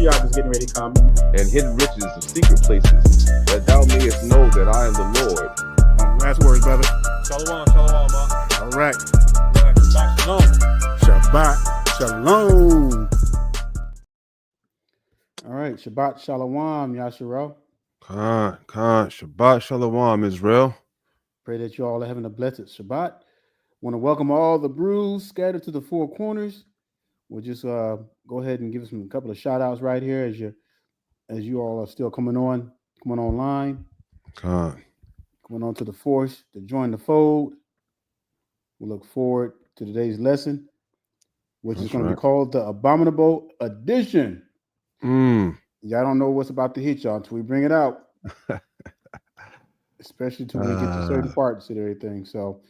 Mashiach is getting ready to come. And hidden riches of secret places, that thou mayest know that I am the Lord. Last words, brother. Shalom, shalom, ma. All right. Shabbat shalom. Shabbat shalom. All right. Shabbat shalom, Yasharal. Khan, Shabbat shalom, Israel. Pray that you all are having a blessed Shabbat. Want to welcome all the brews scattered to the four corners. We'll just go ahead and give us a couple of shout outs right here as you all are still coming online. Khan. Coming on to the force to join the fold. We look forward to today's lesson, which is going to be called the Abominable Addition. Y'all don't know what's about to hit y'all until we bring it out. Especially till we get to certain parts of everything. So,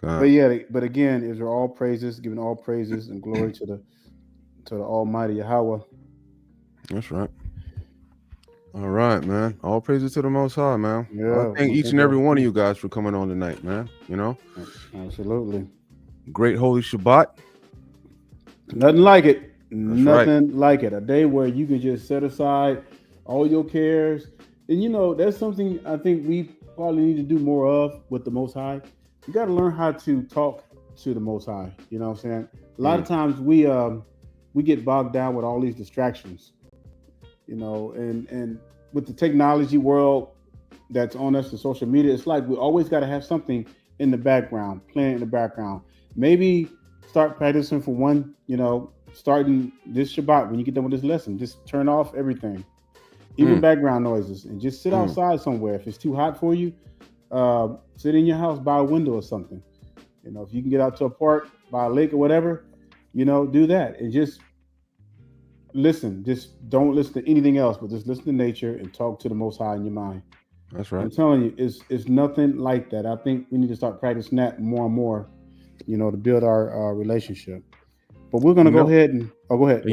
but again, is there all praises, giving all praises and glory to the Almighty Yahweh. That's right. All right, man. All praises to the Most High, man. Yeah. I thank each and every one of you guys for coming on tonight, man. You know? Absolutely. Great holy Shabbat. Nothing like it. Nothing like it. A day where you can just set aside all your cares. And you know, that's something I think we probably need to do more of with the Most High. You got to learn how to talk to the Most High. You know what I'm saying? A lot of times we get bogged down with all these distractions. You know, and with the technology world that's on us, the social media, it's like we always got to have something in the background, playing in the background. Maybe start practicing for one, starting this Shabbat when you get done with this lesson. Just turn off everything, even background noises, and just sit outside somewhere. If it's too hot for you, sit in your house by a window or something. You know, if you can get out to a park, by a lake or whatever, do that and just listen. Just don't listen to anything else, but just listen to nature and talk to the Most High in your mind. That's right. I'm telling you, it's nothing like that. I think we need to start practicing that more and more, to build our relationship. But we're gonna go ahead and go ahead.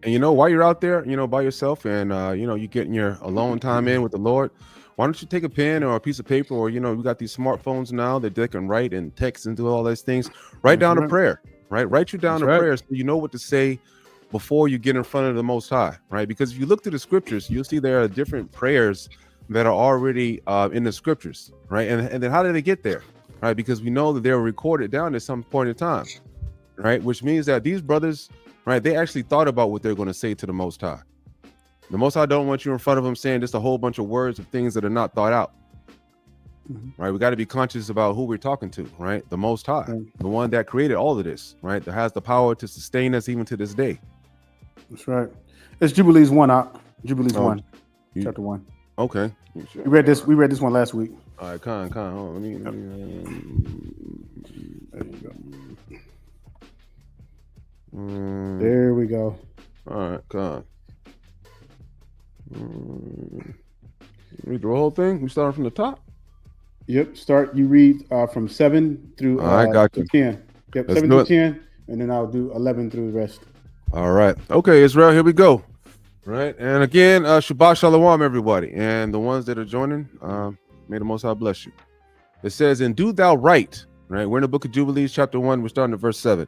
And while you're out there, by yourself, and you getting your alone time in with the Lord, why don't you take a pen or a piece of paper, or we got these smartphones now that they can write and text and do all those things. Write down a prayer, right? Write you down a prayer so you know what to say before you get in front of the Most High, right? Because if you look to the scriptures, you'll see there are different prayers that are already in the scriptures, right? And then how did they get there, right? Because we know that they were recorded down at some point in time, right? Which means that these brothers, right, they actually thought about what they're going to say to the Most High. The Most High don't want you in front of him saying just a whole bunch of words of things that are not thought out, right? We got to be conscious about who we're talking to, right? The Most High, the one that created all of this, right? That has the power to sustain us even to this day. That's right. It's Jubilees 1 Jubilees 1, chapter 1. Okay. We read this one last week. All right, Con. Oh, let me there you go. There we go. All right, Con. Read the whole thing. We starting from the top. Yep. You read from 7 through I got you. 10. Yep. Let's 7 through 10, and then I'll do 11 through the rest. All right. Okay, Israel. Here we go. Right, and again, Shabbat Shalom, everybody, and the ones that are joining, may the Most High bless you. It says, "And do thou write," right? We're in the book of Jubilees, chapter 1. We're starting at verse 7,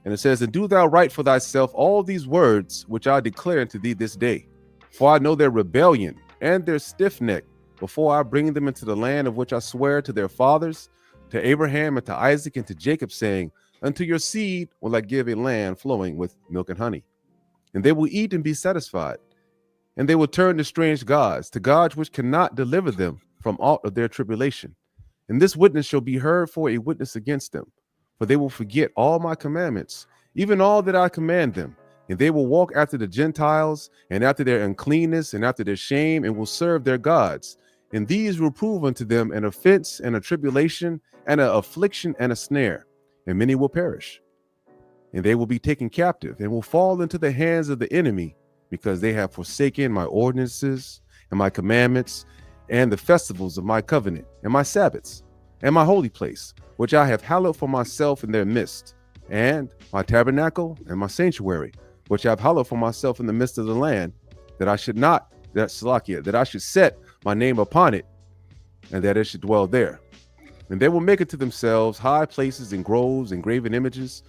and it says, "And do thou write for thyself all these words which I declare unto thee this day, for I know their rebellion and their stiff neck, before I bring them into the land of which I swear to their fathers, to Abraham and to Isaac and to Jacob, saying, Unto your seed will I give a land flowing with milk and honey. And they will eat and be satisfied. And they will turn to strange gods, to gods which cannot deliver them from aught of their tribulation. And this witness shall be heard for a witness against them. For they will forget all my commandments, even all that I command them. And they will walk after the Gentiles, and after their uncleanness, and after their shame, and will serve their gods. And these will prove unto them an offense and a tribulation, and an affliction and a snare. And many will perish. And they will be taken captive and will fall into the hands of the enemy, because they have forsaken my ordinances and my commandments and the festivals of my covenant and my Sabbaths and my holy place, which I have hallowed for myself in their midst, and my tabernacle and my sanctuary, which I have hallowed for myself in the midst of the land, that I should set my name upon it, and that it should dwell there. And they will make it to themselves high places and groves and graven images,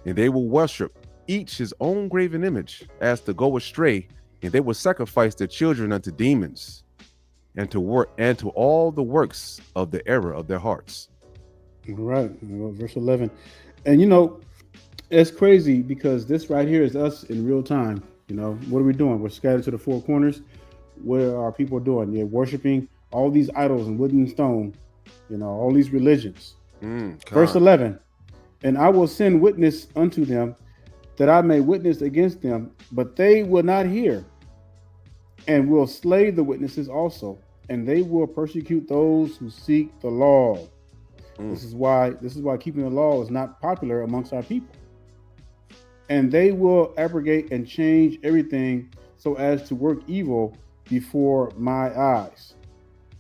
and they will worship each his own graven image, as to go astray and they will sacrifice their children unto demons, and to work and to all the works of the error of their hearts. All right, verse 11. And it's crazy because this right here is us in real time. What are we doing? We're scattered to the four corners. What are people doing? They're worshiping all these idols in wood and stone, all these religions. Verse 11, and I will send witness unto them, that I may witness against them, but they will not hear, and will slay the witnesses also, and they will persecute those who seek the law. This is why keeping the law is not popular amongst our people. And they will abrogate and change everything so as to work evil before my eyes.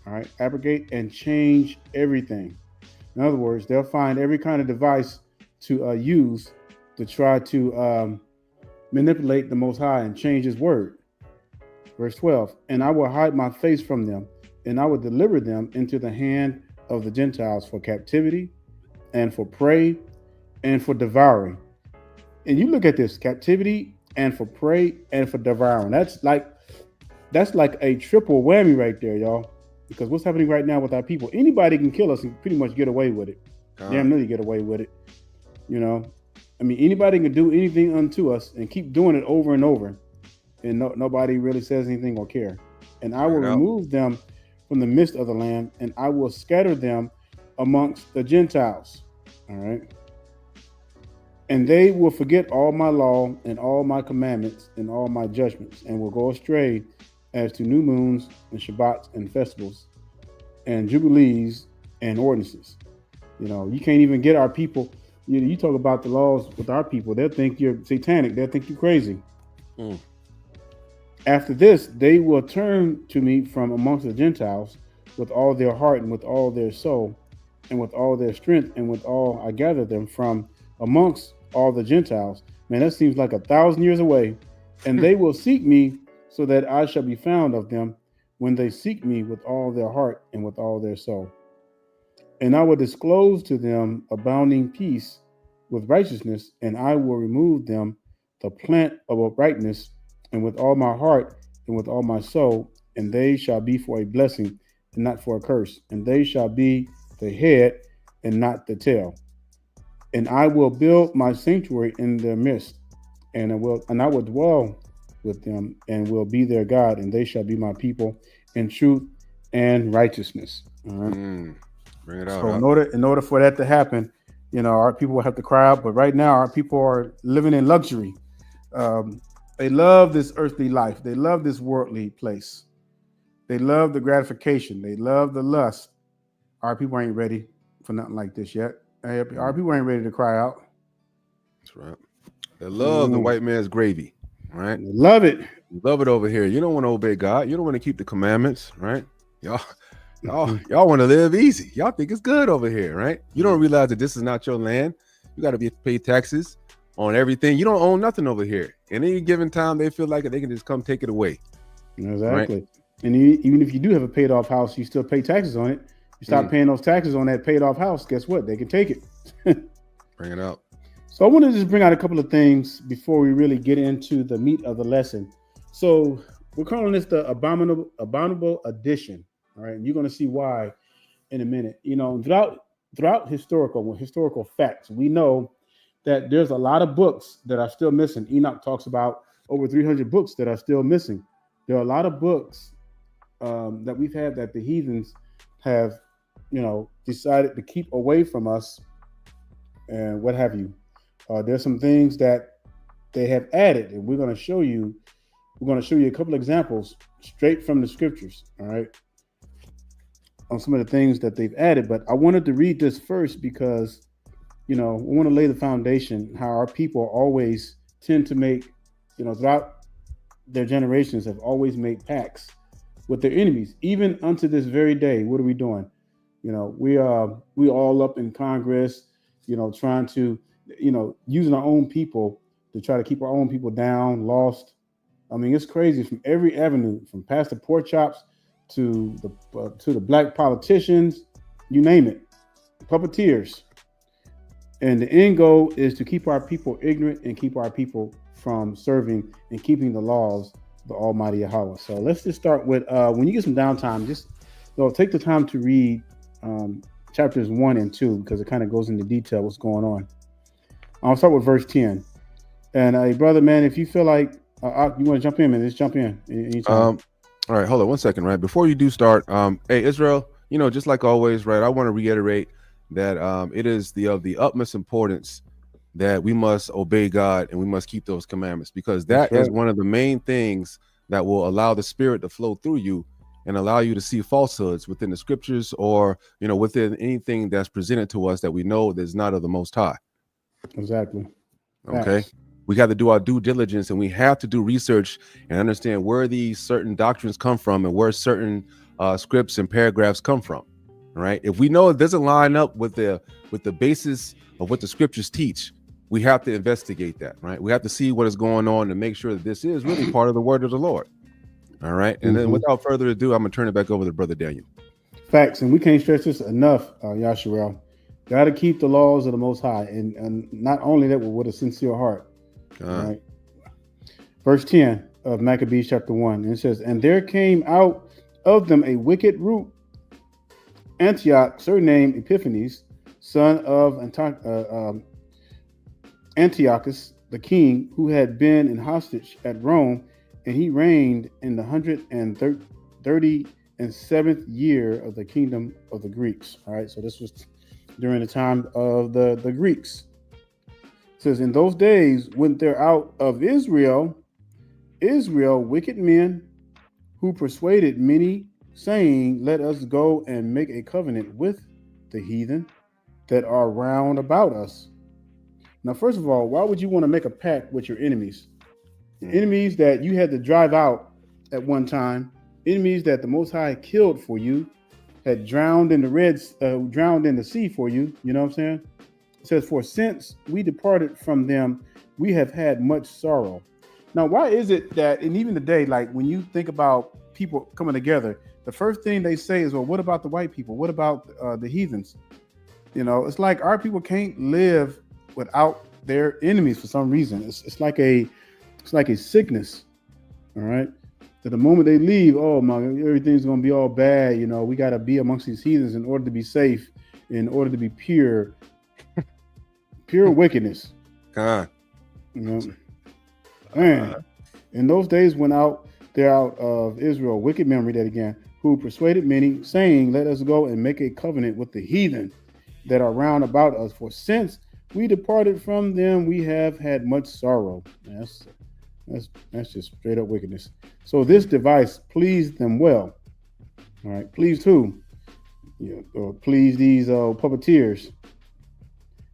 All right, abrogate and change everything. In other words, they'll find every kind of device to use to try to manipulate the Most High and change His word. Verse 12, and I will hide my face from them, and I will deliver them into the hand of the Gentiles for captivity and for prey and for devouring. And you look at this, captivity and for prey and for devouring. That's like a triple whammy right there, y'all. Because what's happening right now with our people, anybody can kill us and pretty much get away with it. Damn nearly get away with it. Anybody can do anything unto us and keep doing it over and over. And nobody really says anything or care. And I will remove them from the midst of the land, and I will scatter them amongst the Gentiles. All right. And they will forget all my law and all my commandments and all my judgments, and will go astray as to new moons and Shabbats and festivals and Jubilees and ordinances. You can't even get our people. You talk about the laws with our people, they'll think you're satanic. They'll think you're crazy. After this, they will turn to me from amongst the Gentiles with all their heart and with all their soul and with all their strength and with all I gather them from amongst all the Gentiles. Man, that seems like 1,000 years away. And they will seek me so that I shall be found of them when they seek me with all their heart and with all their soul. And I will disclose to them abounding peace with righteousness, and I will remove them the plant of uprightness, and with all my heart and with all my soul, and they shall be for a blessing and not for a curse, and they shall be the head and not the tail. And I will build my sanctuary in their midst, and I will dwell with them and will be their God, and they shall be my people in truth and righteousness. All right. Bring it out. So in order for that to happen, our people will have to cry out. But right now, our people are living in luxury. They love this earthly life. They love this worldly place. They love the gratification. They love the lust. Our people ain't ready for nothing like this yet. Our people ain't ready to cry out. That's right. They love the white man's gravy, right? They love it. Love it over here. You don't want to obey God. You don't want to keep the commandments, right? Y'all want to live easy. Y'all think it's good over here, right? You don't realize that this is not your land. You got to pay taxes on everything. You don't own nothing over here. And any given time, they feel like they can just come take it away. Exactly. Right? And even if you do have a paid off house, you still pay taxes on it. You stop paying those taxes on that paid off house. Guess what? They can take it. Bring it out. So I want to just bring out a couple of things before we really get into the meat of the lesson. So we're calling this the Abominable Addition. All right, and you're going to see why in a minute. Throughout historical facts, we know that there's a lot of books that are still missing. Enoch talks about over 300 books that are still missing. There are a lot of books that we've had that the heathens have, decided to keep away from us, and what have you. There's some things that they have added, and we're going to show you. We're going to show you a couple examples straight from the scriptures. All right. On some of the things that they've added, but I wanted to read this first because, we want to lay the foundation how our people always tend to make, throughout their generations have always made pacts with their enemies, even unto this very day. What are we doing? We all up in Congress, trying to, using our own people to try to keep our own people down, lost. I mean, it's crazy from every avenue, from Pastor Pork Chops to the black politicians, you name it, puppeteers. And the end goal is to keep our people ignorant and keep our people from serving and keeping the laws the Almighty Yahweh. So let's just start with when you get some downtime, just take the time to read chapters 1 and 2 because it kind of goes into detail what's going on. I'll start with verse 10. And brother, man, if you feel like you want to jump in, man, just jump in anytime. All right, hold on 1 second, right? Before you do start, hey, Israel, just like always, right? I want to reiterate that it is of the utmost importance that we must obey God and we must keep those commandments, because that is one of the main things that will allow the Spirit to flow through you and allow you to see falsehoods within the scriptures or, within anything that's presented to us that we know is not of the Most High. Exactly. Okay. Yes. We got to do our due diligence and we have to do research and understand where these certain doctrines come from and where certain scripts and paragraphs come from. Right. If we know it doesn't line up with the basis of what the scriptures teach, we have to investigate that. Right. We have to see what is going on and make sure that this is really part of the word of the Lord. All right. And then without further ado, I'm going to turn it back over to Brother Daniel. Facts. And we can't stress this enough, Yasharel. Got to keep the laws of the Most High. And not only that, but with a sincere heart. Right. Verse 10 of Maccabees chapter 1. And it says, and there came out of them a wicked root, Antioch, surnamed Epiphanes, son of Antiochus, the king, who had been in hostage at Rome, and he reigned in the 137th year of the kingdom of the Greeks. All right, so this was during the time of the Greeks. It says, in those days went there out of Israel wicked men who persuaded many, saying, let us go and make a covenant with the heathen that are round about us. Now, first of all, why would you want to make a pact with your enemies? Enemies that you had to drive out at one time, enemies that the Most High killed for you, had drowned in the sea for you. You know what I'm saying? It says, for since we departed from them, we have had much sorrow. Now, why is it that, and even today, like when you think about people coming together, the first thing they say is, well, what about the white people? What about the heathens? It's like our people can't live without their enemies for some reason. It's like a sickness. All right. That the moment they leave, oh my, everything's going to be all bad. We got to be amongst these heathens in order to be safe, in order to be pure wickedness. God. Man, in those days went out there out of Israel wicked men, read that again, who persuaded many, saying, let us go and make a covenant with the heathen that are round about us. For since we departed from them, we have had much sorrow. That's just straight up wickedness. So this device pleased them well. All right, pleased who? Or pleased these puppeteers.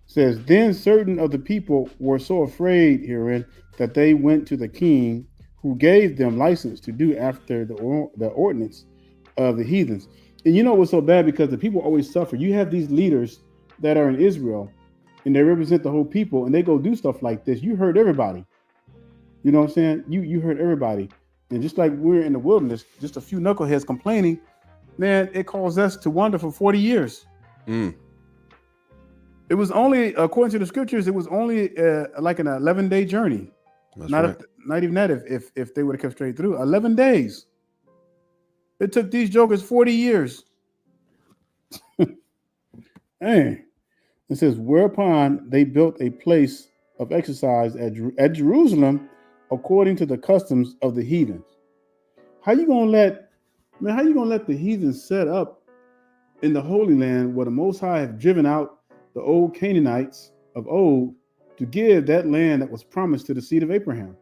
Says, then certain of the people were so afraid herein that they went to the king, who gave them license to do after the ordinance of the heathens. And what's so bad? Because the people always suffer. You have these leaders that are in Israel, and they represent the whole people, and they go do stuff like this. You hurt everybody. You know what I'm saying? You hurt everybody. And just like we're in the wilderness, just a few knuckleheads complaining, man, it caused us to wander for 40 years. It was only, according to the scriptures, it was only like an 11-day journey. That's not right. Not even that if they would have kept straight through. 11 days. It took these jokers 40 years. Hey, it says, whereupon they built a place of exercise at Jerusalem according to the customs of the heathens. How you gonna let the heathens set up in the Holy Land where the Most High have driven out the old Canaanites of old to give that land that was promised to the seed of Abraham?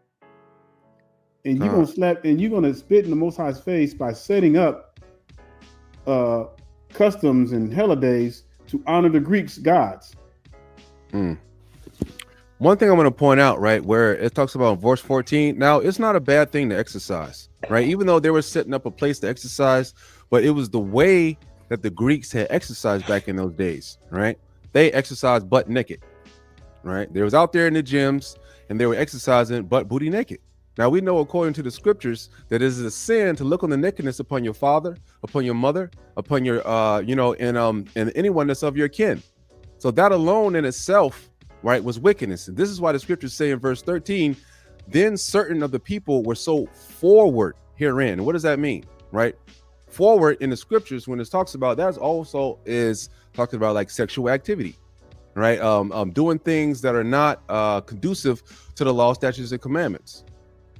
And you're gonna spit in the Most High's face by setting up customs and holidays to honor the Greeks' gods. One thing I want to point out, right, where it talks about verse 14. Now, it's not a bad thing to exercise, right? Even though they were setting up a place to exercise, but it was the way that the Greeks had exercised back in those days, right? They exercised butt naked, right? They was out there in the gyms and they were exercising butt booty naked. Now, we know according to the scriptures that it is a sin to look on the nakedness upon your father, upon your mother, upon your, and anyone that's of your kin. So that alone in itself, right, was wickedness. And this is why the scriptures say in verse 13, Then certain of the people were so forward herein. And what does that mean? Right? Forward in the scriptures, when it talks about, that's also is talking about like sexual activity, right? Doing things that are not conducive to the law, statutes, and commandments,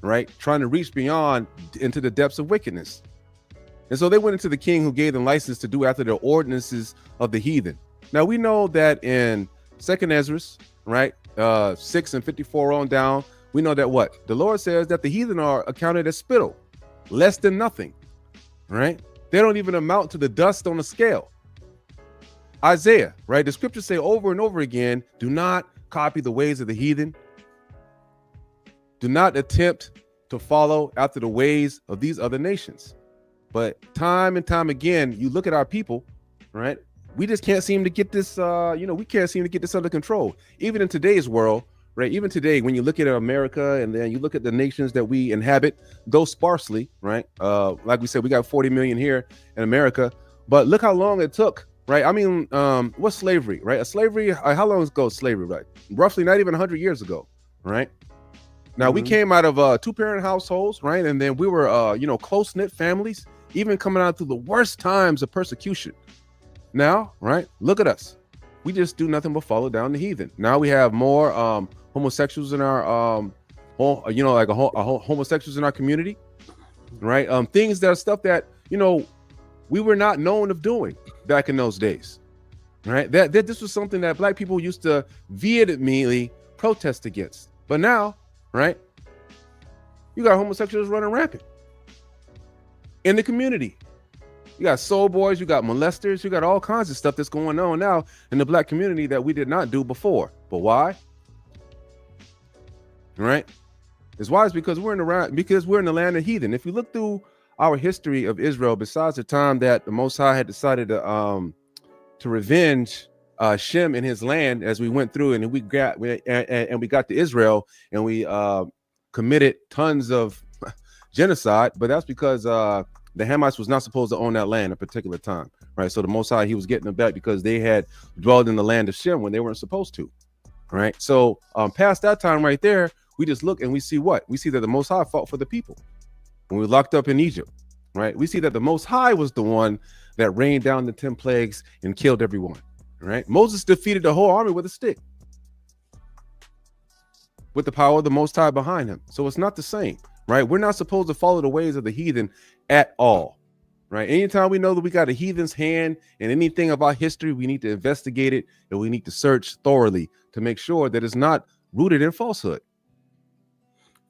right? Trying to reach beyond into the depths of wickedness. And so they went into the king, who gave them license to do after the ordinances of the heathen. Now we know that in 2nd Ezra, right, 6 and 54 on down, we know that what the Lord says, that the heathen are accounted as spittle, less than nothing, right? They don't even amount to the dust on the scale. Isaiah, right? The scriptures say over and over again, do not copy the ways of the heathen. Do not attempt to follow after the ways of these other nations. But time and time again, you look at our people, right? We just can't seem to get this, we can't seem to get this under control. Even in today's world, right? Even today, when you look at America and then you look at the nations that we inhabit, though sparsely, right? Like we said, we got 40 million here in America, but look how long it took, right? I mean, what's slavery, right? Slavery, how long ago is slavery, right? Roughly not even 100 years ago, right? Now, we came out of two-parent households, right? And then we were, close-knit families, even coming out through the worst times of persecution. Now, right, look at us. We just do nothing but follow down the heathen. Now we have more homosexuals in our, homosexuals in our community, right? Things that are stuff that, we were not known of doing back in those days, right? That this was something that Black people used to vehemently protest against. But now, right, you got homosexuals running rampant in the community. You got soul boys, you got molesters, you got all kinds of stuff that's going on now in the Black community that we did not do before. But why? Right? It's why? It's because we're in the land of heathen. If you look through our history of Israel, besides the time that the Most High had decided to revenge Shem in his land, as we went through and we got to Israel and we committed tons of genocide, but that's because the Hamites was not supposed to own that land at a particular time, right? So the Most High, he was getting them back because they had dwelled in the land of Shem when they weren't supposed to, right? So past that time right there, we just look and we see what? We see that the Most High fought for the people when we were locked up in Egypt, right? We see that the Most High was the one that rained down the 10 plagues and killed everyone, right? Moses defeated the whole army with a stick, with the power of the Most High behind him. So it's not the same, right? We're not supposed to follow the ways of the heathen at all, right? Anytime we know that we got a heathen's hand in anything about history, we need to investigate it and we need to search thoroughly to make sure that it's not rooted in falsehood.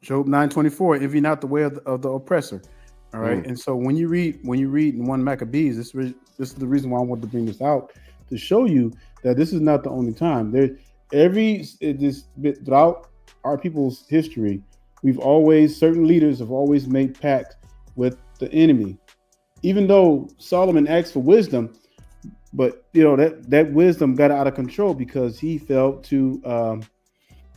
Job 9:24, envy not the way of the oppressor. All right. And so when you read in 1 Maccabees, this is the reason why I wanted to bring this out, to show you that this is not the only time. Throughout our people's history, certain leaders have always made pacts with the enemy, even though Solomon asked for wisdom, but that wisdom got out of control because he failed to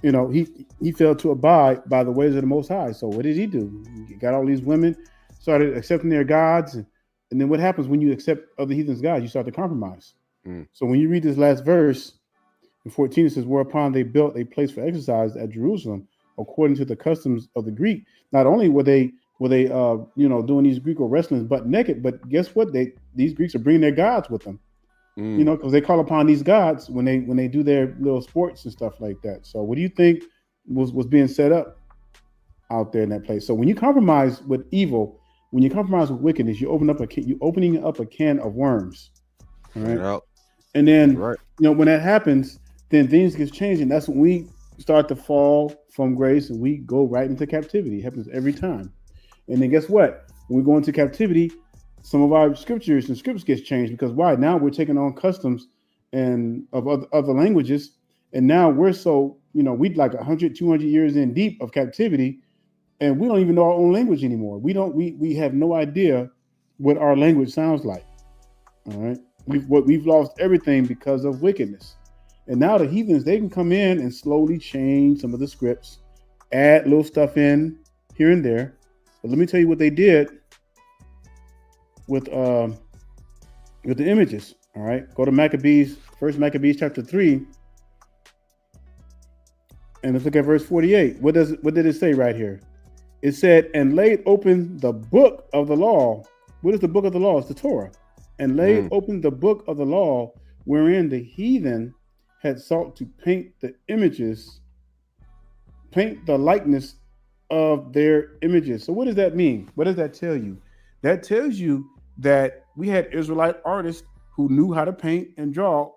he failed to abide by the ways of the Most High. So what did he do? He got all these women, started accepting their gods, and then what happens when you accept other heathens' gods? You start to compromise. So when you read this last verse in 14, it says, whereupon they built a place for exercise at Jerusalem according to the customs of the Greek. Not only were they doing these Greco wrestlings butt naked, but guess what? These Greeks are bringing their gods with them, because they call upon these gods when they do their little sports and stuff like that. So what do you think was being set up out there in that place? So when you compromise with evil, when you compromise with wickedness, you're opening up a can of worms. All right. Yep. And then, when that happens, then things get changed. And that's when we start to fall from grace and we go right into captivity. It happens every time. And then guess what? When we go into captivity, some of our scriptures gets changed because why? Now we're taking on customs and of other languages. And now we're so, we'd like 100, 200 years in deep of captivity. And we don't even know our own language anymore. We have no idea what our language sounds like. All right. We've lost everything because of wickedness. And now the heathens, they can come in and slowly change some of the scripts, add little stuff in here and there. But let me tell you what they did with the images. All right. Go to Maccabees, 1 Maccabees chapter 3. And let's look at verse 48. What did it say right here? It said, and laid open the book of the law. What is the book of the law? It's the Torah. And laid open the book of the law, wherein the heathen had sought to paint the likeness of their images. So what does that mean? What does that tell you? That tells you that we had Israelite artists who knew how to paint and draw,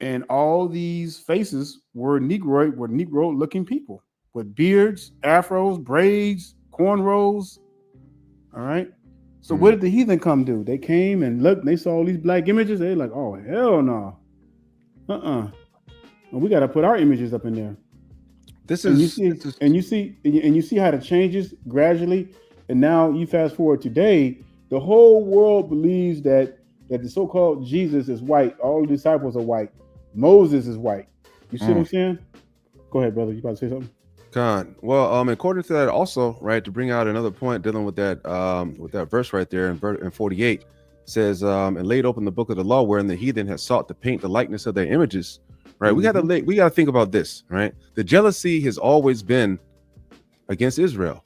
and all these faces were Negro looking people with beards, afros, braids, cornrows. All right. So what did the heathen come do? They came and looked, and they saw all these black images. They're like, oh, hell no. Well, we got to put our images up in there. You see how it changes gradually. And now you fast forward today, the whole world believes that the so-called Jesus is white. All the disciples are white. Moses is white. You see what I'm saying? Go ahead, brother. You about to say something? Con. Well, according to that also, right, to bring out another point dealing with that verse right there in 48, says, and laid open the book of the law, wherein the heathen has sought to paint the likeness of their images. Right. We gotta think about this, right? The jealousy has always been against Israel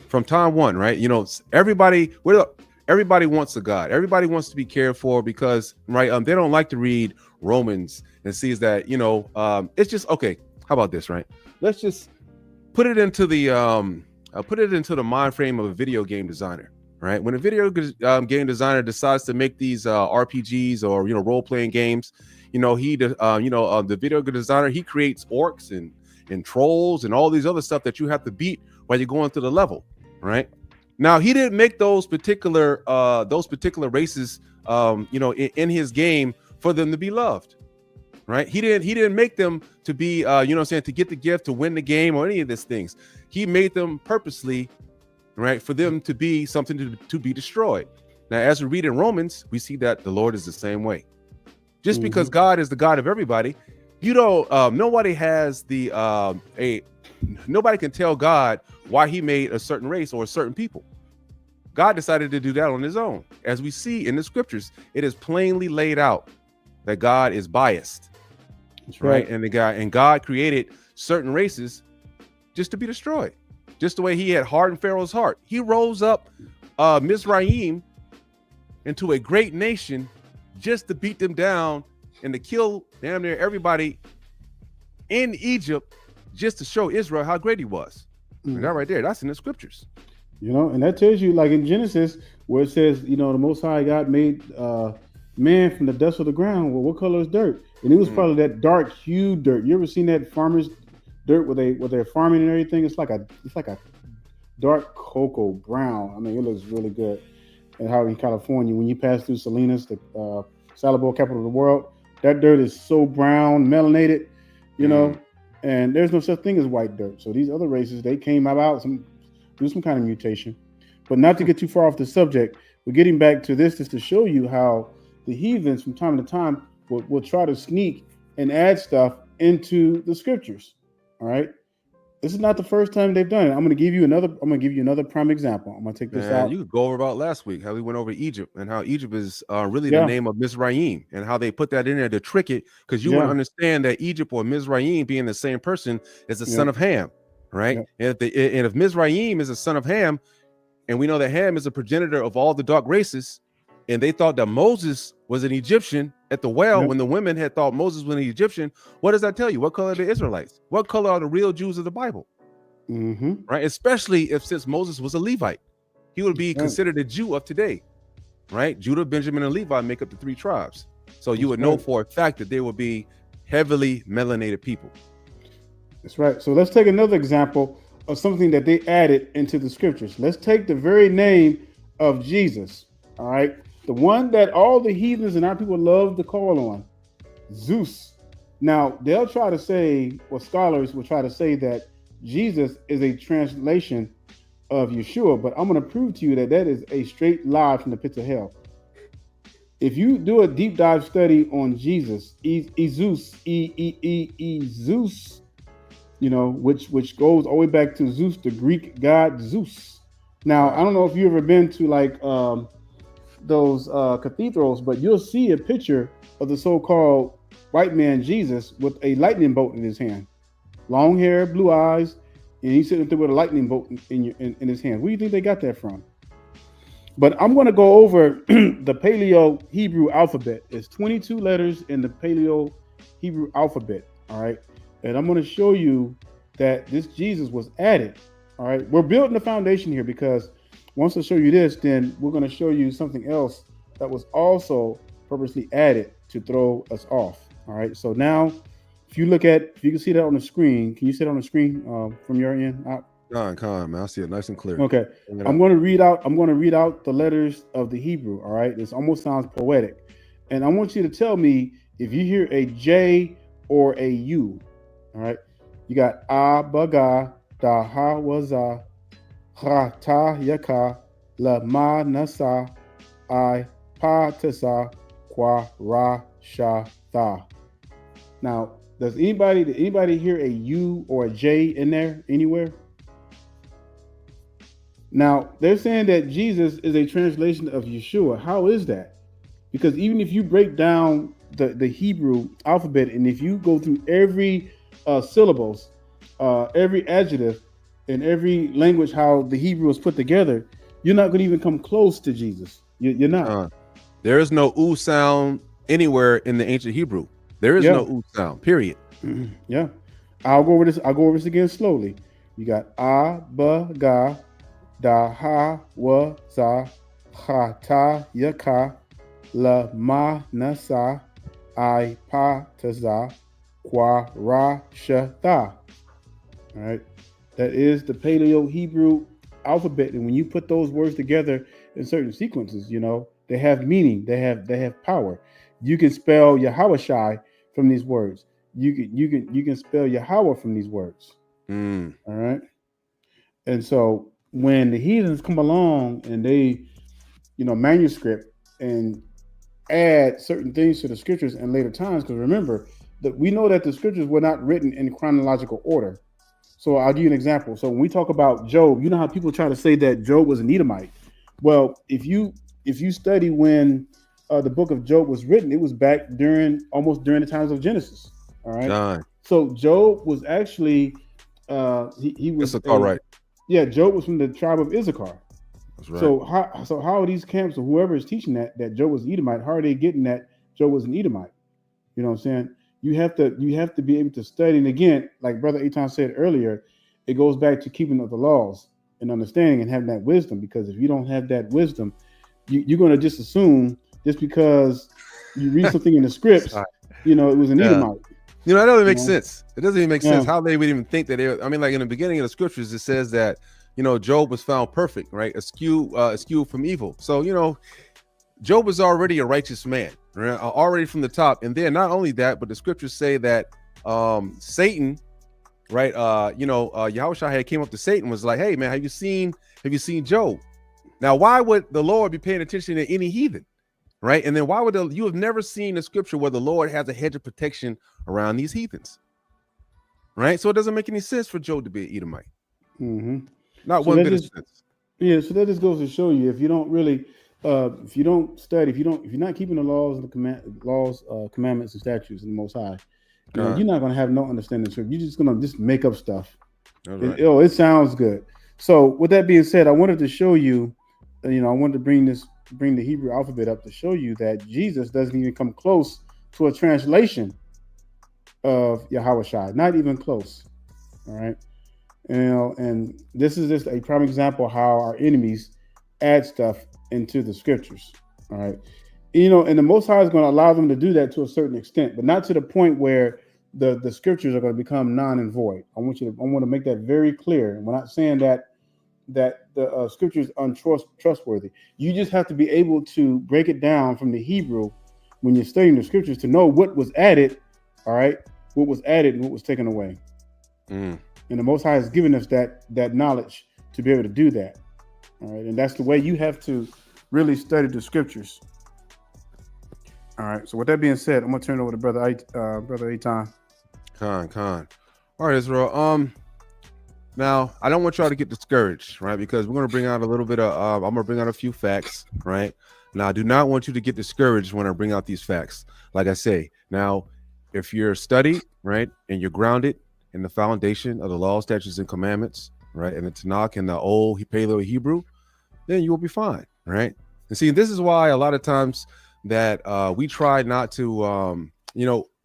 from time one, right? You know, everybody wants a God. Everybody wants to be cared for because, right, they don't like to read Romans and sees that, you know, it's just okay. How about this, right? Let's just put it into the mind frame of a video game designer, right? When a video game designer decides to make these RPGs or, you know, role-playing games, you know, the video game designer, he creates orcs and trolls and all these other stuff that you have to beat while you're going through the level, right? Now, he didn't make those particular races, you know, in his game for them to be loved, right? He didn't make them to be, you know what I'm saying, to get the gift, to win the game or any of these things. He made them purposely, right, for them to be something to be destroyed. Now, as we read in Romans, we see that the Lord is the same way. Just because God is the God of everybody, you don't. Nobody has nobody can tell God why He made a certain race or a certain people. God decided to do that on His own. As we see in the Scriptures, it is plainly laid out that God is biased. That's right. And God created certain races just to be destroyed, just the way He had hardened Pharaoh's heart. He rose up Mizraim into a great nation just to beat them down and to kill damn near everybody in Egypt, just to show Israel how great He was. That right there, that's in the Scriptures. You know, and that tells you, like in Genesis, where it says, you know, the Most High God made man from the dust of the ground. Well, what color is dirt? And it was probably that dark hued dirt. You ever seen that farmer's dirt where they're farming and everything? It's like a dark cocoa brown. I mean, it looks really good. And how in California, when you pass through Salinas, the salad bowl capital of the world, that dirt is so brown, melanated, you know, and there's no such thing as white dirt. So these other races, they came about through some kind of mutation. But not to get too far off the subject, we're getting back to this just to show you how the heathens from time to time will try to sneak and add stuff into the Scriptures. All right. This is not the first time they've done it. I'm going to give you another prime example. I'm going to take this out. You could go over about last week how we went over Egypt and how Egypt is really the name of Mizraim and how they put that in there to trick it, because you would understand that Egypt or Mizraim being the same person as the son of Ham, right? And if Mizraim is a son of Ham, and we know that Ham is a progenitor of all the dark races, and they thought that Moses was an Egyptian at the well when the women had thought Moses was an Egyptian, what does that tell you? What color are the Israelites? What color are the real Jews of the Bible? Right? Especially since Moses was a Levite, he would be considered a Jew of today, right? Judah, Benjamin, and Levi make up the 3 tribes. So you would know for a fact that they would be heavily melanated people. That's right. So let's take another example of something that they added into the Scriptures. Let's take the very name of Jesus. All right. The one that all the heathens and our people love to call on, Zeus. Now, they'll try to say, or scholars will try to say that Jesus is a translation of Yeshua, but I'm going to prove to you that that is a straight lie from the pits of hell. If you do a deep dive study on Jesus, Zeus, Zeus, you know, which goes all the way back to Zeus, the Greek god Zeus. Now, I don't know if you've ever been to like those cathedrals, but you'll see a picture of the so-called white man Jesus with a lightning bolt in his hand. long hair, blue eyes, and he's sitting there with a lightning bolt in his hand. Where do you think they got that from? But I'm going to go over the Paleo-Hebrew alphabet. It's 22 letters in the Paleo-Hebrew alphabet, all right? And I'm going to show you that this Jesus was added, all right? We're building the foundation here because once I show you this, then we're going to show you something else that was also purposely added to throw us off, all right? So now, if you can see that on the screen, can you see it on the screen from your end? Con, man, I see it nice and clear. Okay, I'm going to read out the letters of the Hebrew. All right, this almost sounds poetic, and I want you to tell me if you hear a J or a U. All right, you got baga, da ha waza, ha ta yaka, la ma nasa, I pa tasa, kwa ra sha tha. Now, did anybody hear a U or a J in there anywhere? Now, they're saying that Jesus is a translation of Yeshua. How is that? Because even if you break down the Hebrew alphabet, and if you go through every syllables, every adjective, and every language, how the Hebrew is put together, you're not going to even come close to Jesus. You're not. There is no oo sound anywhere in the ancient Hebrew. There is no oo sound, period. Yeah. I'll go over this again slowly. You got ba-ga, da ha wa za, ha ta yaka, la ma nasa, I pa ta za, kwa ra sha ta. All right, that is the Paleo-Hebrew alphabet, and when you put those words together in certain sequences, you know they have meaning, they have power. You can spell Yahweh from these words. You can spell Yahweh from these words. All right, and so when the heathens come along and they, manuscript and add certain things to the scriptures in later times, because remember that we know that the scriptures were not written in chronological order. So I'll give you an example. So when we talk about Job, you know how people try to say that Job was an Edomite. Well, if you study when the book of Job was written, it was back almost during the times of Genesis. All right. So Job was actually he was all right. Yeah, Job was from the tribe of Issachar. That's right. So how are these camps or whoever is teaching that Job was an Edomite? How are they getting that Job was an Edomite? You know what I'm saying? You have to be able to study. And again, like Brother Eitan said earlier, it goes back to keeping of the laws and understanding and having that wisdom. Because if you don't have that wisdom, you're going to just assume just because you read something in the scripts, it was an Edomite. That doesn't make sense. It doesn't even make sense how they would even think that like in the beginning of the scriptures, it says that, Job was found perfect, right? Eschewed from evil. So, Job was already a righteous man, right? Already from the top. And then not only that, but the scriptures say that Satan, right? Yahushua had came up to Satan, was like, hey man, have you seen Job? Now, why would the Lord be paying attention to any heathen? Right. And then why would you have never seen a scripture where the Lord has a hedge of protection around these heathens? Right. So it doesn't make any sense for Job to be an Edomite. Not one bit of sense. Yeah. So that just goes to show you, if you don't really, if you don't study, if you're not keeping the laws and the commandments and statutes in the Most High, you're not going to have no understanding. So you're just going to just make up stuff. Right. It sounds good. So with that being said, I wanted to show you, I wanted to bring the Hebrew alphabet up to show you that Jesus doesn't even come close to a translation of Yahushua, not even close. All right. And this is just a prime example how our enemies add stuff into the scriptures. All right. And the Most High is going to allow them to do that to a certain extent, but not to the point where the scriptures are going to become non and void. I want to make that very clear. We're not saying that the scripture is untrustworthy. You just have to be able to break it down from the Hebrew when you're studying the scriptures to know what was added, all right, what was added and what was taken away. And the Most High has given us that knowledge to be able to do that. All right, and that's the way you have to really study the scriptures. All right, so with that being said, I'm going to turn it over to Brother Eitan. Con. All right, Israel. Now, I don't want y'all to get discouraged, right? Because we're going to bring out a little bit of, I'm going to bring out a few facts, right? Now, I do not want you to get discouraged when I bring out these facts. Like I say, now, if you're studied, right, and you're grounded and the foundation of the law, statutes, and commandments, right, and the Tanakh and the old Paleo-Hebrew, then you will be fine, right? And see, this is why a lot of times that we try not to,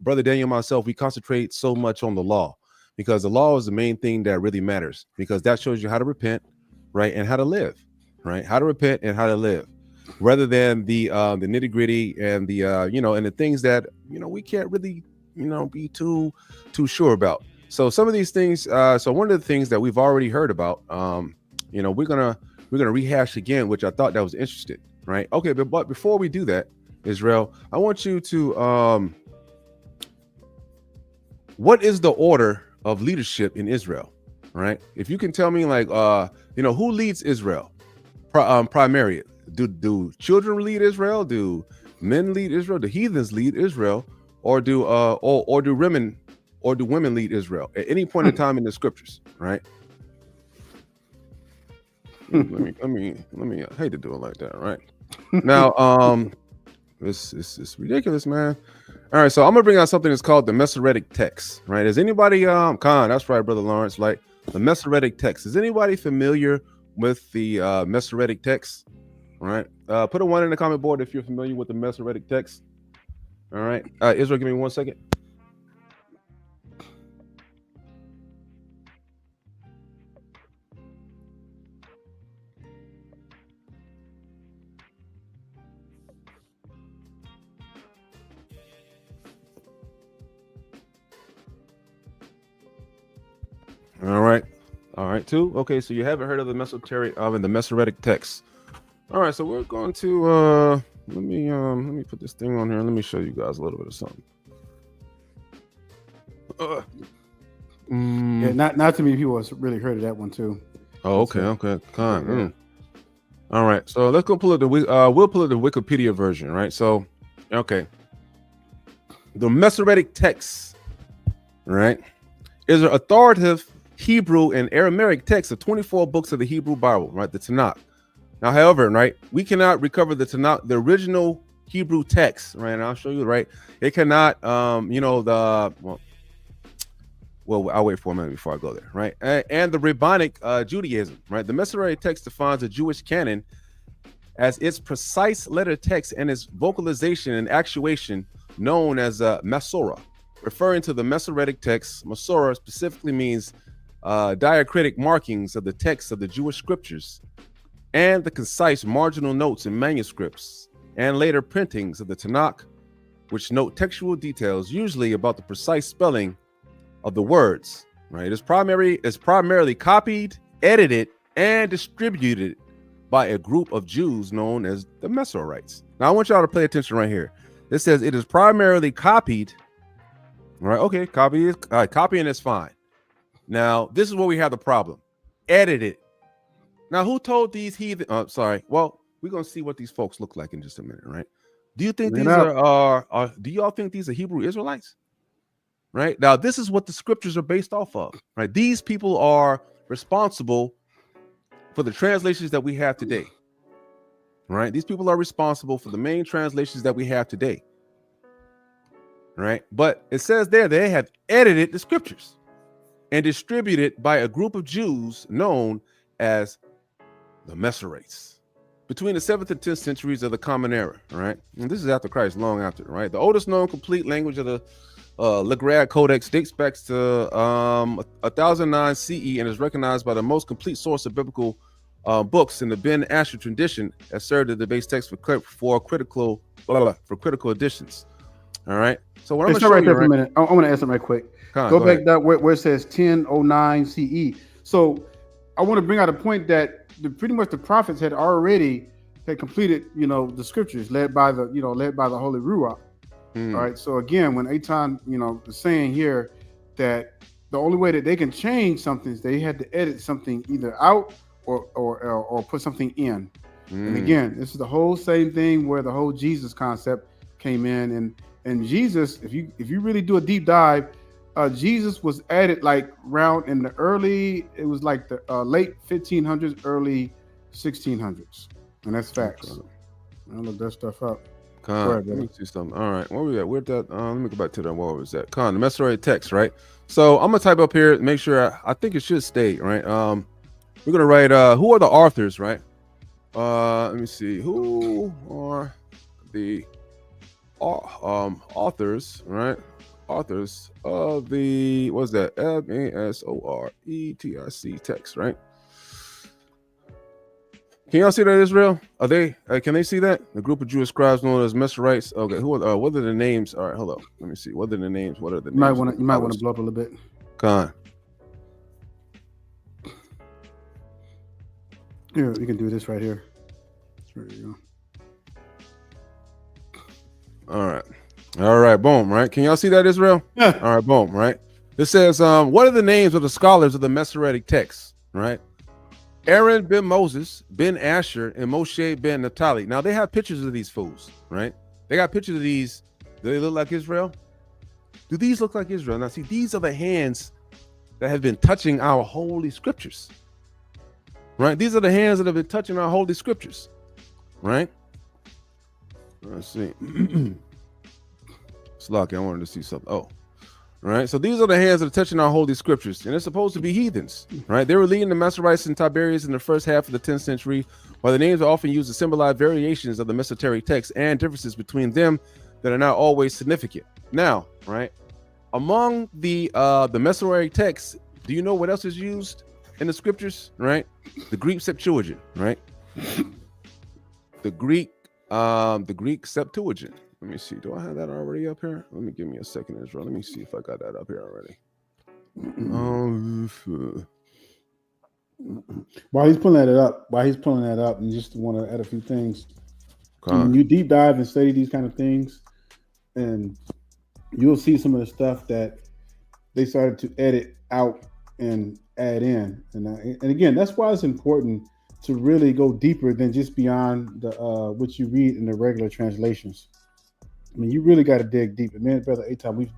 Brother Daniel and myself, we concentrate so much on the law, because the law is the main thing that really matters, because that shows you how to repent, right, and how to live, right? How to repent and how to live, rather than the nitty gritty and the and the things that we can't really be too sure about. So some of these things. So one of the things that we've already heard about, we're gonna rehash again, which I thought that was interesting, right? Okay, but before we do that, Israel, I want you to what is the order of leadership in Israel, right? If you can tell me, like, who leads Israel primarily? Do children lead Israel? Do men lead Israel? Do heathens lead Israel? Or do women lead Israel at any point in time in the scriptures, right? let me I hate to do it like that, right? Now, this is ridiculous, man. All right, so I'm gonna bring out something that's called the Masoretic text, right? Is anybody Khan? That's right, Brother Lawrence. Like the Masoretic text. Is anybody familiar with the Masoretic text? All right, put a 1 in the comment board if you're familiar with the Masoretic text. All right, Israel, give me 1 second. All right, 2. Okay, so you haven't heard of the Masoretic text. All right, so we're going to let me put this thing on here. Let me show you guys a little bit of something. Yeah, not too many people have really heard of that one too. Oh, okay. All right, so let's go pull up we'll pull up the Wikipedia version, right? So, okay, the Masoretic text, right, is an authoritative Hebrew and Aramaic text of 24 books of the Hebrew Bible, right, the Tanakh. Now, however, right, we cannot recover the Tanakh, the original Hebrew text, right? And I'll show you, right? It cannot, I'll wait for a minute before I go there, right? And the Rabbinic Judaism, right? The Masoretic text defines the Jewish canon as its precise letter text and its vocalization and actuation known as Masorah. Referring to the Masoretic text, Masorah specifically means diacritic markings of the text of the Jewish scriptures and the concise marginal notes in manuscripts and later printings of the Tanakh, which note textual details, usually about the precise spelling of the words, right? It's primarily copied, edited, and distributed by a group of Jews known as the Masoretes. Now, I want y'all to pay attention right here. It says it is primarily copied, right? Okay, copying is fine. Now, this is where we have the problem. Edited. Now, who told these heathen? Well, we're gonna see what these folks look like in just a minute, right? Do you think these are do y'all think these are Hebrew Israelites? Right now, this is what the scriptures are based off of, right? These people are responsible for the translations that we have today, right? These people are responsible for the main translations that we have today, right? But it says there they have edited the scriptures and distributed by a group of Jews known as the Masoretes between the 7th and 10th centuries of the Common Era, right? And this is after Christ, long after, right? The oldest known complete language of the Legrad Codex dates back to 1009 CE and is recognized by the most complete source of biblical books in the Ben Asher tradition, as served as the base text for critical editions. All right. So what I'm going to show right you, there for a minute. I want to add something right quick. Go back that where it says 1009 CE. So I want to bring out a point that pretty much the prophets had completed, the scriptures led by the Holy Ruach. All right. So again, when Eitan, is saying here that the only way that they can change something is they had to edit something either out or put something in. And again, this is the whole same thing where the whole Jesus concept came in, and Jesus, if you really do a deep dive, Jesus was added like around in the it was like the late 1500s, early 1600s, and that's facts. I'll look that stuff up. Let me see something. All right, where we at? Where'd that? Let me go back to that. Where was that? The Masoretic text, right? So I'm gonna type up here, make sure. I think it should state, right? We're gonna write. Who are the authors, right? Let me see. Who are the authors, right? Authors of the, what's that? Masoretic text, right? Can y'all see that, Israel? Are they? Can they see that? The group of Jewish scribes known as Masoretes. Okay, who are? What are the names? All right, hold on. Let me see. What are the names? What are the names? You might want to blow up a little bit. Here, you can do this right here. There you go. All right, boom, right? Can y'all see that, Israel? Yeah. All right, boom, right? This says, what are the names of the scholars of the Masoretic text, right? Aaron ben Moses, ben Asher, and Moshe ben Naphtali. Now, they have pictures of these fools, right? They got pictures of these. Do they look like Israel? Do these look like Israel? Now, see, these are the hands that have been touching our holy scriptures, right? These are the hands that have been touching our holy scriptures, right? Let's see. It's lucky. I wanted to see something. Oh, right. So these are the hands that are touching our holy scriptures, and they're supposed to be heathens, right? They were leading the Masoretes and Tiberius in the first half of the 10th century, while the names are often used to symbolize variations of the Masoretic text and differences between them that are not always significant. Now, right, among the Masoretic texts, do you know what else is used in the scriptures? Right, the Greek Septuagint, right? The Greek Septuagint. Let me see. Do I have that already up here? Give me a second, Israel. Let me see if I got that up here already. While he's pulling that up, and just want to add a few things. When you deep dive and study these kind of things, and you'll see some of the stuff that they started to edit out and add in. And again, that's why it's important to really go deeper than just beyond the what you read in the regular translations. I mean, you really got to dig deep. And man, brother, we've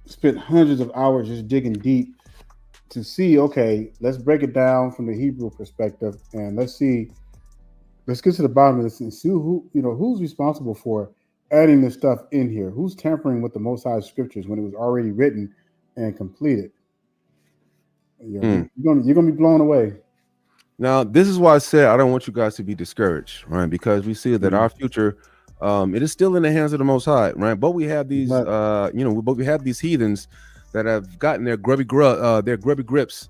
spent hundreds of hours just digging deep to see, okay, let's break it down from the Hebrew perspective, and let's get to the bottom of this and see who's responsible for adding this stuff in here. Who's tampering with the Most High scriptures when it was already written and completed? You're gonna be blown away. Now, this is why I said I don't want you guys to be discouraged, right? Because we see that our future, it is still in the hands of the Most High, right? But we have these, we have these heathens that have gotten their grubby grips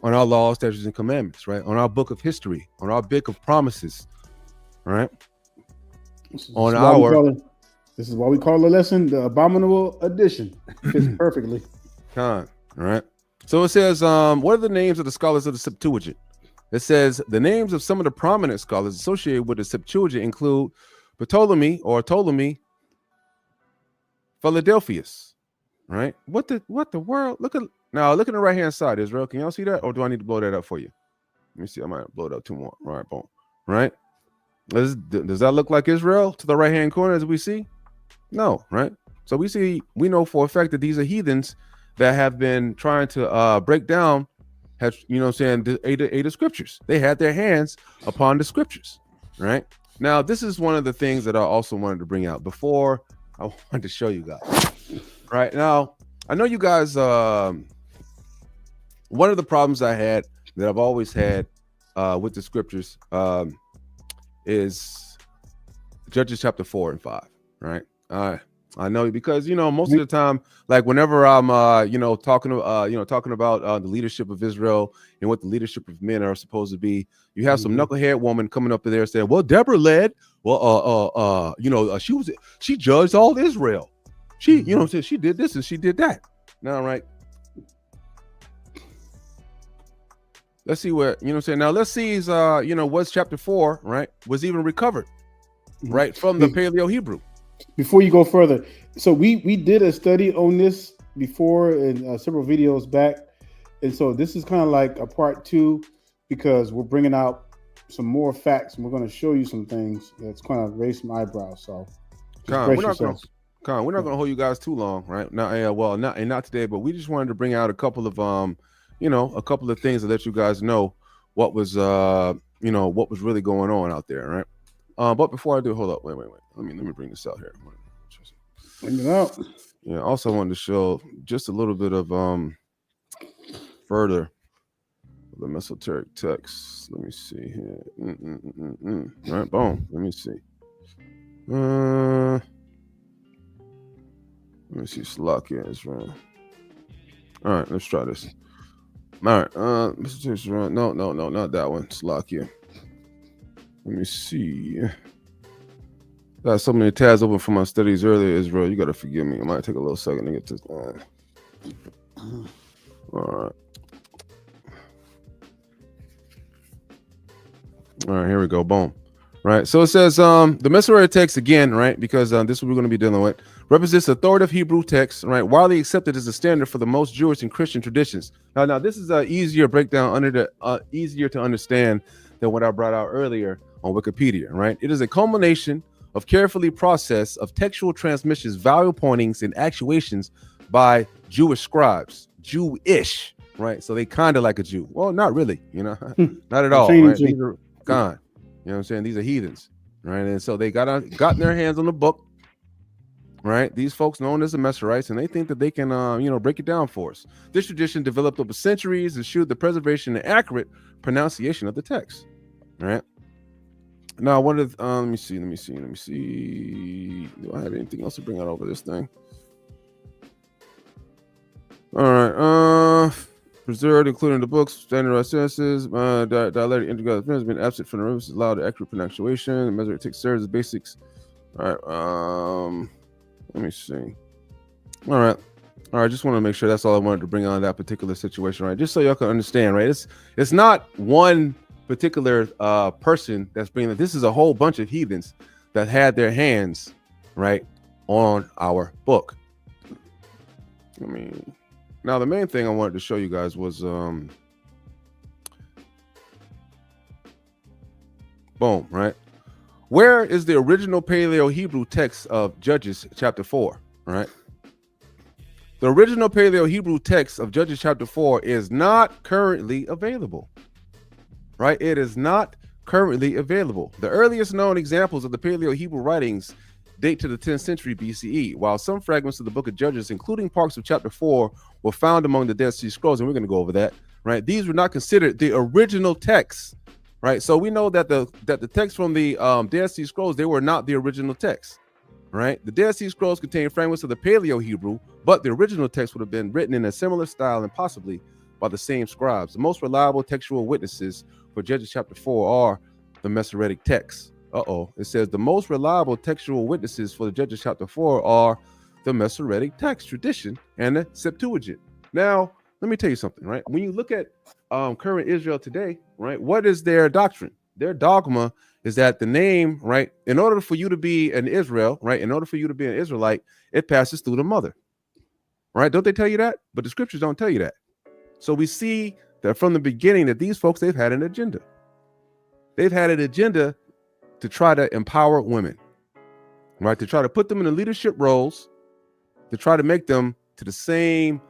on our laws, statutes, and commandments, right? On our book of history, on our book of promises, right? This is why we call the lesson the Abominable Addition. Fits perfectly. All right. So it says, what are the names of the scholars of the Septuagint? It says the names of some of the prominent scholars associated with the Septuagint include Ptolemy, Philadelphus, right? What the world? Look at the right hand side, Israel. Can y'all see that, or do I need to blow that up for you? Let me see. I might blow it up two more. All right, boom. Right? Does that look like Israel to the right hand corner as we see? No, right? So we know for a fact that these are heathens that have been trying to break down, the eight of scriptures. They had their hands upon the scriptures, right? Now, this is one of the things that I also wanted to bring out before I wanted to show you guys. Right now, I know you guys. One of the problems I had that I've always had with the scriptures is Judges chapter 4 and 5. Right? I know, because most of the time, like whenever I'm talking about the leadership of Israel and what the leadership of men are supposed to be, you have some knucklehead woman coming up there saying, well, Deborah led, she judged all Israel, she she did this and she did that. Now, right, let's see where now let's see is was chapter 4, right, was even recovered right from the Paleo-Hebrew. Before you go further, so we did a study on this before in several videos back, and so this is kind of like a part 2, because we're bringing out some more facts and we're going to show you some things that's kind of raise some eyebrows. So we're not going to hold you guys too long, right? Not today, but we just wanted to bring out a couple of a couple of things to let you guys know what was what was really going on out there, right? But before I do, hold up, wait. Let me bring this out here. Bring it out. Yeah. Also, wanted to show just a little bit of further the Masoretic text. Let me see here. All right, boom. Let me see. Let me see. Slovakia is wrong. All right, let's try this. All right, Masoretic is wrong. No, not that one. Slovakia. Let me see. Got so many tabs open for my studies earlier, Israel. You got to forgive me. It might take a little second to get this on. All right. All right, here we go. Boom. Right. So it says the Masoretic text again, right? Because this is what we're going to be dealing with. Represents authoritative Hebrew text, right? Widely accepted as a standard for the most Jewish and Christian traditions. Now this is an easier breakdown under the easier to understand than what I brought out earlier on Wikipedia, right? It is a culmination of carefully process of textual transmissions, value pointings, and actuations by Jewish scribes, Jewish, right? So they kind of like a Jew. Well, not really, not at all, right? These are gone. You know what I'm saying? These are heathens, right? And so they got their hands on the book, right? These folks known as the Masoretes, and they think that they can, break it down for us. This tradition developed over centuries, ensured the preservation and accurate pronunciation of the text, right? Now, what is, let me see. Do I have anything else to bring out over this thing? All right. Preserved, including the books, standardized sentences, dialectic integrated has been absent from the rooms, allowed accurate pronunciation. The Masoretic text serves as basics. All right. Let me see. All right. Just want to make sure that's all I wanted to bring on that particular situation, right? Just so y'all can understand, right? It's not one particular person that's bringing it. This is a whole bunch of heathens that had their hands right on our book. I mean, now the main thing I wanted to show you guys was boom, right? Where is the original Paleo-Hebrew text of Judges chapter 4, right? The original Paleo-Hebrew text of Judges chapter 4 is not currently available. Right? It is not currently available. The earliest known examples of the Paleo-Hebrew writings date to the 10th century BCE, while some fragments of the book of Judges, including parts of chapter 4, were found among the Dead Sea Scrolls, and we're going to go over that, right? These were not considered the original texts, right? So we know that the text from the Dead Sea Scrolls, they were not the original text, right? The Dead Sea Scrolls contain fragments of the Paleo-Hebrew, but the original text would have been written in a similar style and possibly by the same scribes. The most reliable textual witnesses for Judges chapter 4 are the Masoretic texts. It says the most reliable textual witnesses for the Judges chapter 4 are the Masoretic text tradition and the Septuagint. Now, let me tell you something, right? When you look at current Israel today, right, what is their doctrine? Their dogma is that the name, right, in order for you to be an Israel, right, in order for you to be an Israelite, it passes through the mother, right? Don't they tell you that? But the scriptures don't tell you that. So we see that from the beginning that these folks, they've had an agenda. They've had an agenda to try to empower women, right? To try to put them in the leadership roles, to try to make them to the same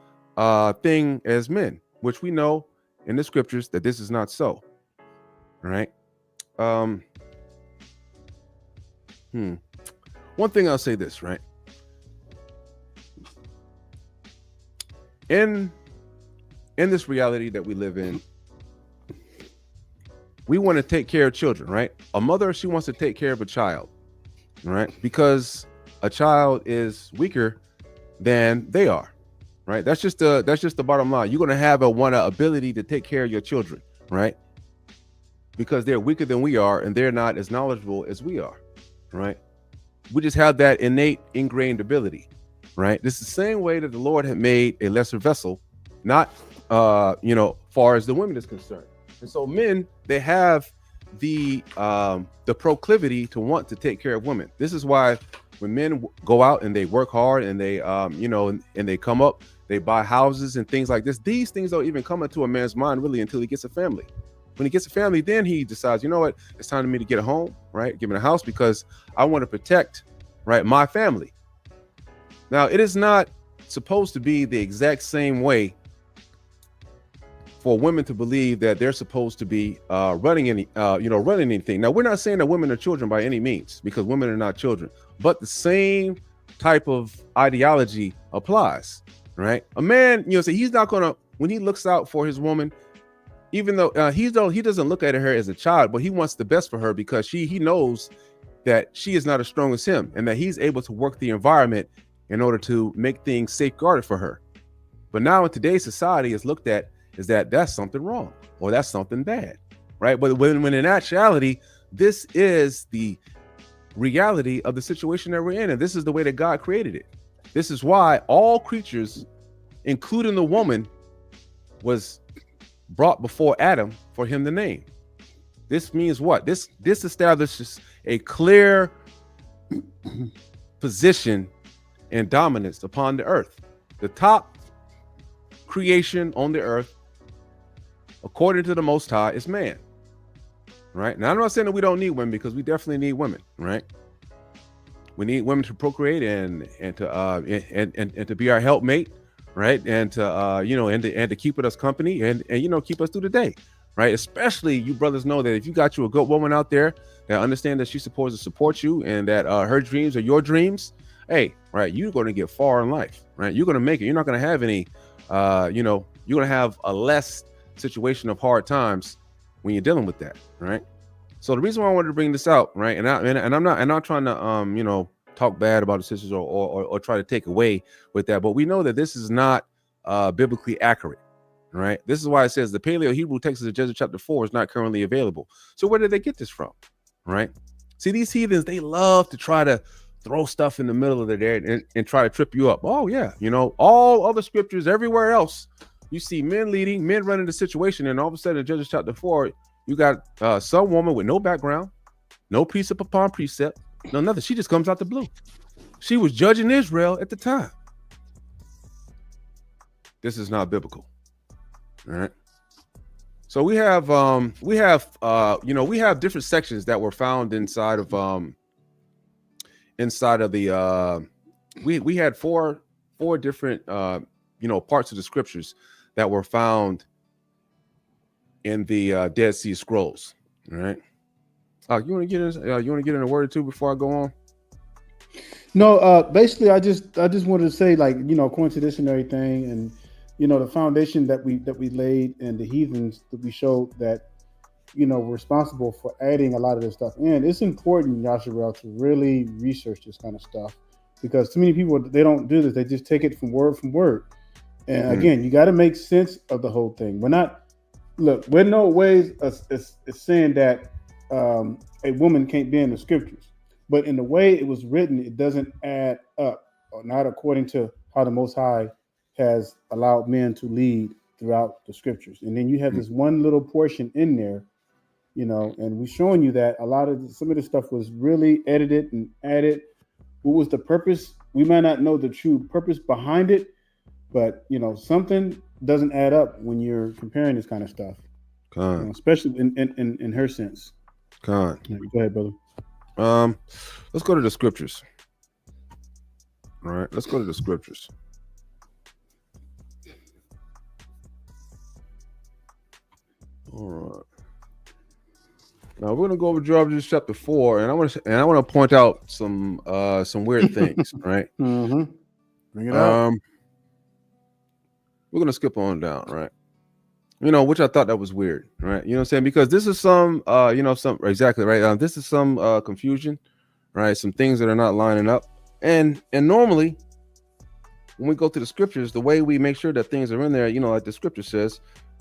thing as men, which we know in the scriptures that this is not so, right? One thing I'll say this, right? In this reality that we live in, we want to take care of children, right? A mother, she wants to take care of a child, right? Because a child is weaker than they are, right? That's just the bottom line. You're going to have an ability to take care of your children, right? Because they're weaker than we are and they're not as knowledgeable as we are, right? We just have that innate ingrained ability, right? This is the same way that the Lord had made a lesser vessel, not far as the women is concerned. And so men, they have the proclivity to want to take care of women. This is why when men go out and they work hard and they and they come up, they buy houses and things like this. These things don't even come into a man's mind really until he gets a family. When he gets a family, then he decides, you know what, it's time for me to get a home, right? Give me a house because I want to protect, right, my family. Now, it is not supposed to be the exact same way for women to believe that they're supposed to be running anything. Now, we're not saying that women are children by any means, because women are not children, but the same type of ideology applies, right? A man, so he's not gonna, when he looks out for his woman, even though he doesn't look at her as a child, but he wants the best for her, because he knows that she is not as strong as him, and that he's able to work the environment in order to make things safeguarded for her. But now in today's society, it's looked at as that's something wrong, or that's something bad, right? But when in actuality, this is the reality of the situation that we're in, and this is the way that God created it. This is why all creatures, including the woman, was brought before Adam for him to name. This means what? This establishes a clear position and dominance upon the earth. The top creation on the earth, according to the Most High, is man. Right? Now, I'm not saying that we don't need women, because we definitely need women, right? We need women to procreate and to be our helpmate, right? And to and to keep with us company and keep us through the day, right? Especially you brothers know that if you got you a good woman out there that understand that she's supposed to support you, and that her dreams are your dreams, hey, right, you're going to get far in life, right? You're going to make it. You're not going to have any, you're going to have a less situation of hard times when you're dealing with that, right? So the reason why I wanted to bring this out, right, and I'm not trying to talk bad about the sisters or try to take away with that, but we know that this is not biblically accurate, right? This is why it says the Paleo-Hebrew text of Genesis chapter 4 is not currently available. So where did they get this from, right? See, these heathens, they love to try to throw stuff in the middle of the day and try to trip you up. Oh yeah, all other scriptures everywhere else, you see men leading, men running the situation, and all of a sudden in Judges chapter 4, you got some woman with no background, no precept upon precept, no nothing. She just comes out the blue. She was judging Israel at the time. This is not biblical. All right. So we have different sections that were found inside of the we had four different parts of the scriptures that were found in the Dead Sea Scrolls. All right. You want to get in a word or two before I go on? No, basically I just wanted to say, like, according to this and everything, and the foundation that we laid, and the heathens that we showed that were responsible for adding a lot of this stuff in. It's important, Yasharel, to really research this kind of stuff, because too many people, they don't do this. They just take it from word. And again, you got to make sense of the whole thing. We're no ways saying that a woman can't be in the scriptures, but in the way it was written, it doesn't add up, or not according to how the Most High has allowed men to lead throughout the scriptures. And then you have this one little portion in there, and we're showing you that some of this stuff was really edited and added. What was the purpose? We might not know the true purpose behind it, but something doesn't add up when you're comparing this kind of stuff, especially in her sense. Go ahead, brother. Let's go to the scriptures. All right, let's go to the scriptures. All right. Now we're gonna go over Jubilees chapter 4, and I want to point out some weird things, right? Bring it out. We're gonna skip on down, right? Which I thought that was weird, right? You know what I'm saying? Because this is some exactly right. This is some confusion, right? Some things that are not lining up, and normally when we go to the scriptures, the way we make sure that things are in there, like the scripture says,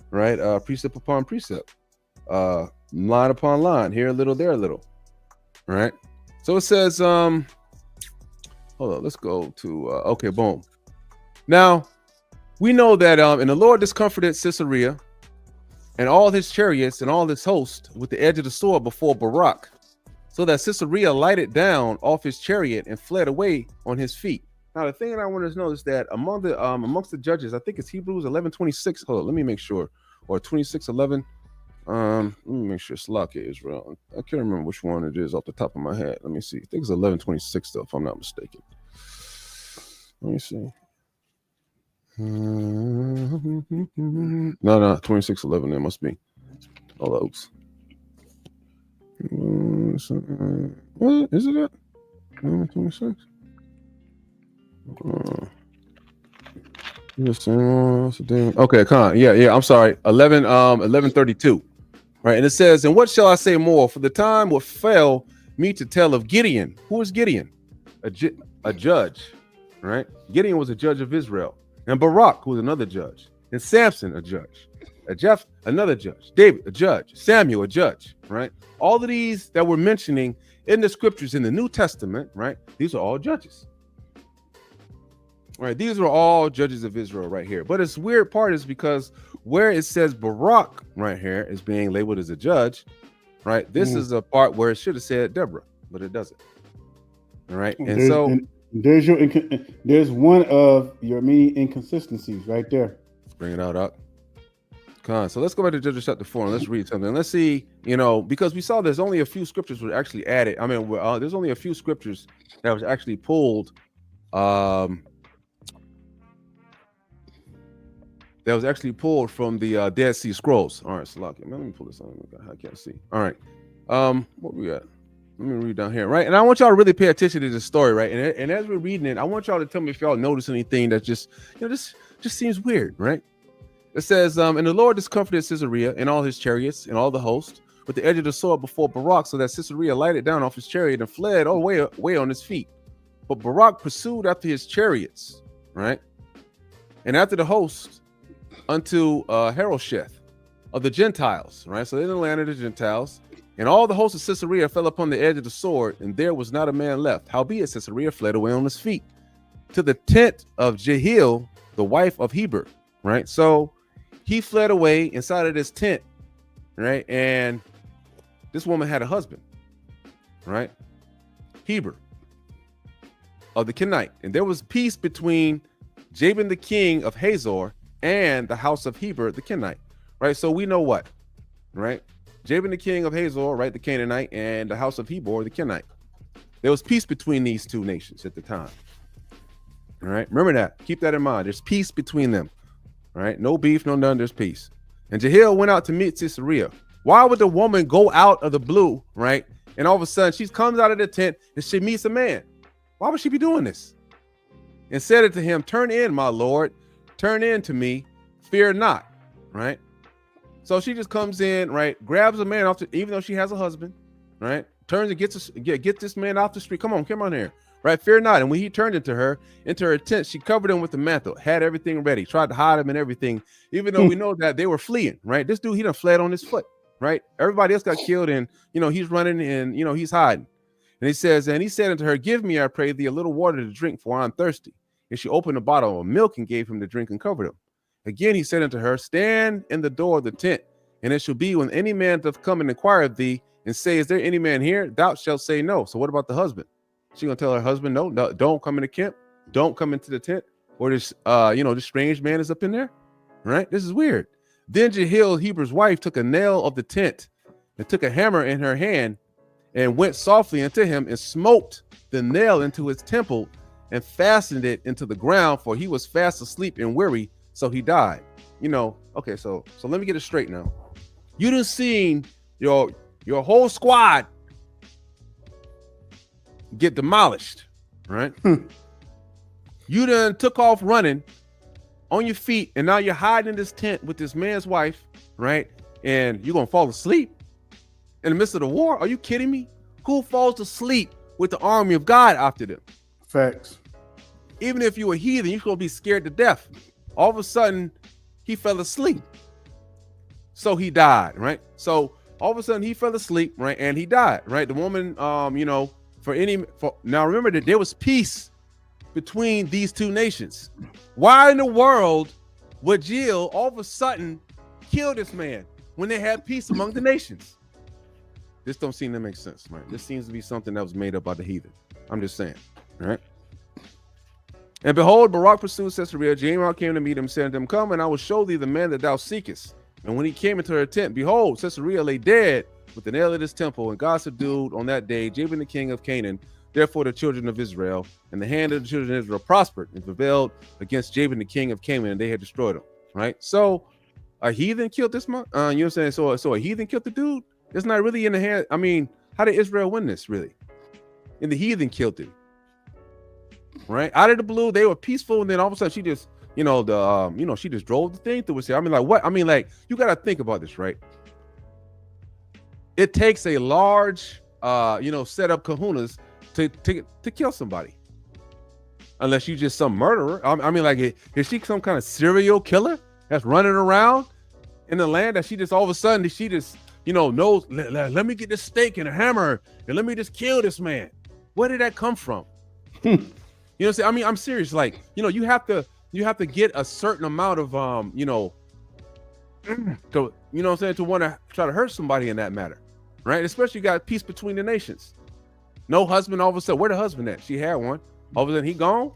right? Precept upon precept, line upon line, here a little, there a little, right? So it says, hold on, let's go to okay, boom. Now we know that and the Lord discomforted Sisera and all his chariots and all his host with the edge of the sword before Barak, so that Sisera lighted down off his chariot and fled away on his feet. Now the thing that I want to notice that amongst the judges, I think it's Hebrews 11:26. Hold on, let me make sure, or 26:11. Let me make sure. Slakia Israel. I can't remember which one it is off the top of my head. Let me see. I think it's 11:26 though, if I'm not mistaken. Let me see. No, 26:11. That must be. Oh, oops. What is it? 26. Okay, come on. Yeah. I'm sorry. 11:32. Right, and it says, "And what shall I say more? For the time will fail me to tell of Gideon." Who is Gideon? A judge. Right. Gideon was a judge of Israel, and Barak, who was another judge, and Samson, a judge, Jeff, another judge, David, a judge, Samuel, a judge. Right. All of these that we're mentioning in the scriptures in the New Testament. Right. These are all judges. Right, these are all judges of Israel right here. But its weird part is because where it says Barak right here is being labeled as a judge, right? This is a part where it should have said Deborah, but it doesn't. All right, and there's one of your many inconsistencies right there. Let's bring it out, Doc. Come on, so let's go back to Judges chapter 4 and let's read something. Let's see, because we saw there's only a few scriptures were actually added. I mean, there's only a few scriptures that was actually pulled. That was actually pulled from the Dead Sea Scrolls. All right, so let me pull this on. I can't see. All right, what we got? Let me read down here, right? And I want y'all to really pay attention to this story, right? And as we're reading it, I want y'all to tell me if y'all notice anything that just seems weird, right? It says, "And the Lord discomfited Caesarea and all his chariots and all the host with the edge of the sword before Barak, so that Caesarea lighted down off his chariot and fled all the way on his feet. But Barak pursued after his chariots, right? And after the host unto Harosheth of the Gentiles," right? So they're in the land of the Gentiles. "And all the hosts of Caesarea fell upon the edge of the sword, and there was not a man left. Howbeit Caesarea fled away on his feet to the tent of Jehiel, the wife of Heber," right? So he fled away inside of this tent, right? And this woman had a husband, right? Heber of the Kenite. And there was peace between Jabin the king of Hazor and the house of Heber the Kenite, right? So we know what, right? Jabin the king of Hazor, right, the Canaanite, and the house of Heber the Kenite. There was peace between these two nations at the time. All right, remember that. Keep that in mind. There's peace between them. All right, no beef, no none. There's peace. "And Jehiel went out to meet Caesarea." Why would the woman go out of the blue, right? And all of a sudden she comes out of the tent and she meets a man. Why would she be doing this? "And said unto him, Turn in, my Lord. Turn in to me, fear not," right? So she just comes in, right? Grabs a man off, even though she has a husband, right? Turns and get this man off the street. Come on here, right? "Fear not." And when he turned into her tent, she covered him with the mantle, had everything ready, tried to hide him and everything, even though we know that they were fleeing, right? This dude, he done fled on his foot, right? Everybody else got killed, and he's running and he's hiding. And he says, "And he said unto her, Give me, I pray thee, a little water to drink, for I am thirsty. And she opened a bottle of milk and gave him to drink and covered him. Again, he said unto her, Stand in the door of the tent, and it shall be when any man doth come and inquire of thee, and say, Is there any man here? Thou shalt say no." So what about the husband? She gonna tell her husband, no, don't come in the camp, don't come into the tent, or this this strange man is up in there, right? This is weird. "Then Jehiel, Heber's wife, took a nail of the tent and took a hammer in her hand and went softly unto him and smote the nail into his temple and fastened it into the ground, for he was fast asleep and weary, so he died." Okay, so let me get it straight now. You done seen your whole squad get demolished, right? You done took off running on your feet, and now you're hiding in this tent with this man's wife, right? And you're gonna fall asleep in the midst of the war? Are you kidding me? Who falls asleep with the army of God after them? Facts. Even if you were heathen, you're gonna be scared to death. All of a sudden, he fell asleep, so he died, right? So all of a sudden he fell asleep, right, and he died, right? The woman, now remember that there was peace between these two nations. Why in the world would Jill all of a sudden kill this man when they had peace among the nations? This don't seem to make sense, right? This seems to be something that was made up by the heathen. I'm just saying, right? "And behold, Barak pursued Caesarea. Jamar came to meet him, said unto him, Come, and I will show thee the man that thou seekest. And when he came into her tent, behold, Caesarea lay dead with the nail of his temple. And God subdued on that day Jabin the king of Canaan, Therefore, the children of Israel and the hand of the children of Israel prospered and prevailed against Jabin, the king of Canaan, and they had destroyed him. Right. So a heathen killed this month. You know what I'm saying? So a heathen killed the dude. It's not really in the hand. I mean, how did Israel win this really? And the heathen killed him. Right. Out of the blue, they were peaceful, and then all of a sudden she just, she just drove the thing through his head. I mean, like what? I mean, like you got to think about this, right? It takes a large, set up kahunas to kill somebody, unless you just some murderer. I mean, like, is she some kind of serial killer that's running around in the land that she just all of a sudden she just knows? Let me get this stake and a hammer and let me just kill this man. Where did that come from? You know what I'm saying? I mean, I'm serious. Like, you have to get a certain amount of to to want to try to hurt somebody in that matter, right? Especially you got peace between the nations. No husband, all of a sudden, where the husband at? She had one. All of a sudden, he gone.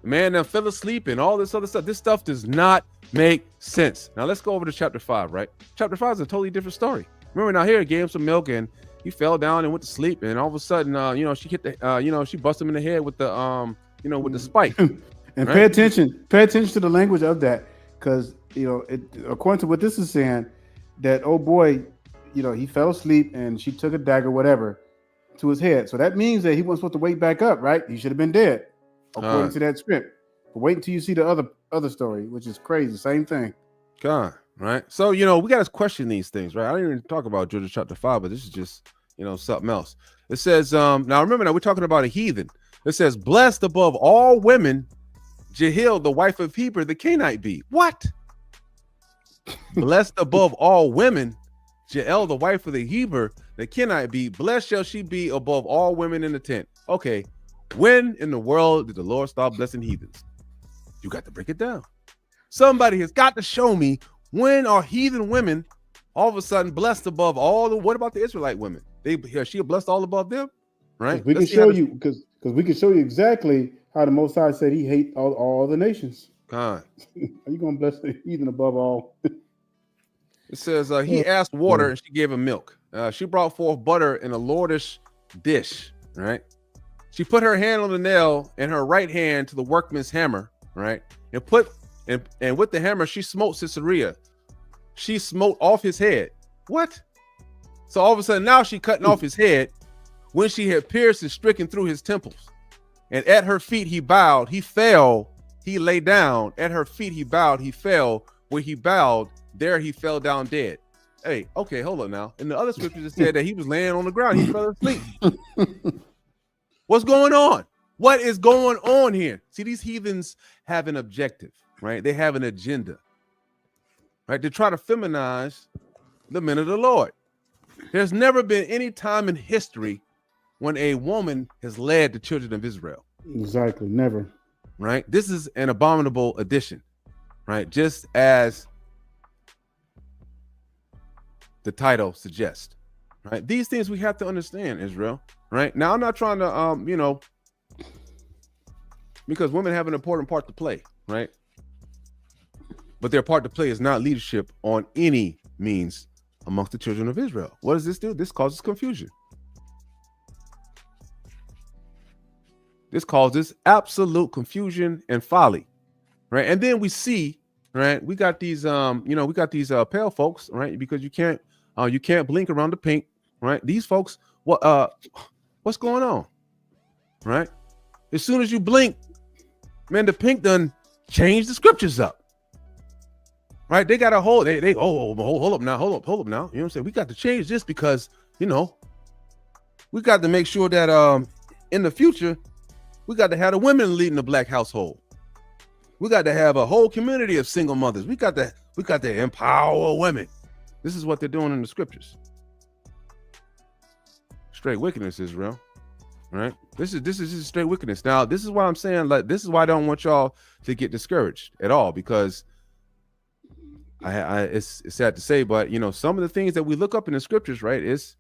The man that fell asleep and all this other stuff. This stuff does not make sense. Now let's go over to chapter 5, right? Chapter 5 is a totally different story. Remember, now here, he gave him some milk and he fell down and went to sleep. And all of a sudden, she hit the, she busted him in the head with the, with the spike. And right? Pay attention to the language of that, because according to what this is saying, that old boy, he fell asleep and she took a dagger, whatever, to his head. So that means that he wasn't supposed to wake back up, right? He should have been dead, according to that script. But wait until you see the other story, which is crazy. Same thing. God, right? So we got to question these things, right? I didn't even talk about Judges chapter 5, but this is just something else. It says, now remember, we're talking about a heathen. It says, blessed above all women, Jehiel, the wife of Heber, the Canaanite be. What? Blessed above all women, Jael, the wife of the Heber, the Canaanite be. Blessed shall she be above all women in the tent. Okay, when in the world did the Lord stop blessing heathens? You got to break it down. Somebody has got to show me when are heathen women all of a sudden blessed above all the. What about the Israelite women? She blessed all above them, right? We can show you because we can show you exactly how the Most High said he hate all the nations. God, are you gonna bless the heathen above all? It says he asked water and she gave him milk. She brought forth butter in a lordish dish. Right. She put her hand on the nail and her right hand to the workman's hammer. Right. And with the hammer she smote Sisera. She smote off his head. What? So all of a sudden now she cutting off his head when she had pierced and stricken through his temples. And at her feet he bowed. He fell. He lay down. At her feet he bowed. He fell. Where he bowed, there he fell down dead. Hey, okay, hold on now. In the other scriptures, it said that he was laying on the ground. He fell asleep. What's going on? What is going on here? See, these heathens have an objective, right? They have an agenda, right? To try to feminize the men of the Lord. There's never been any time in history when a woman has led the children of Israel. Exactly, never. Right? This is an abominable addition, right? Just as the title suggests, right? These things we have to understand, Israel, right? Now, I'm not trying to, because women have an important part to play, right? But their part to play is not leadership on any means amongst the children of Israel. What does this do? This causes confusion. This causes absolute confusion and folly, right? And then we see, right? We got these, pale folks, right? Because you can't blink around the pink, right? These folks, what's going on, right? As soon as you blink, man, the pink done changed the scriptures up, right? They got a hold. Hold up now. You know what I'm saying? We got to change this because we got to make sure that in the future. We got to have the women leading the black household. We got to have a whole community of single mothers. We got to empower women. This is what they're doing in the scriptures. Straight wickedness, Israel. Right? This is just straight wickedness. Now, this is why I'm saying, like, this is why I don't want y'all to get discouraged at all, because it's sad to say, but some of the things that we look up in the scriptures, right? It's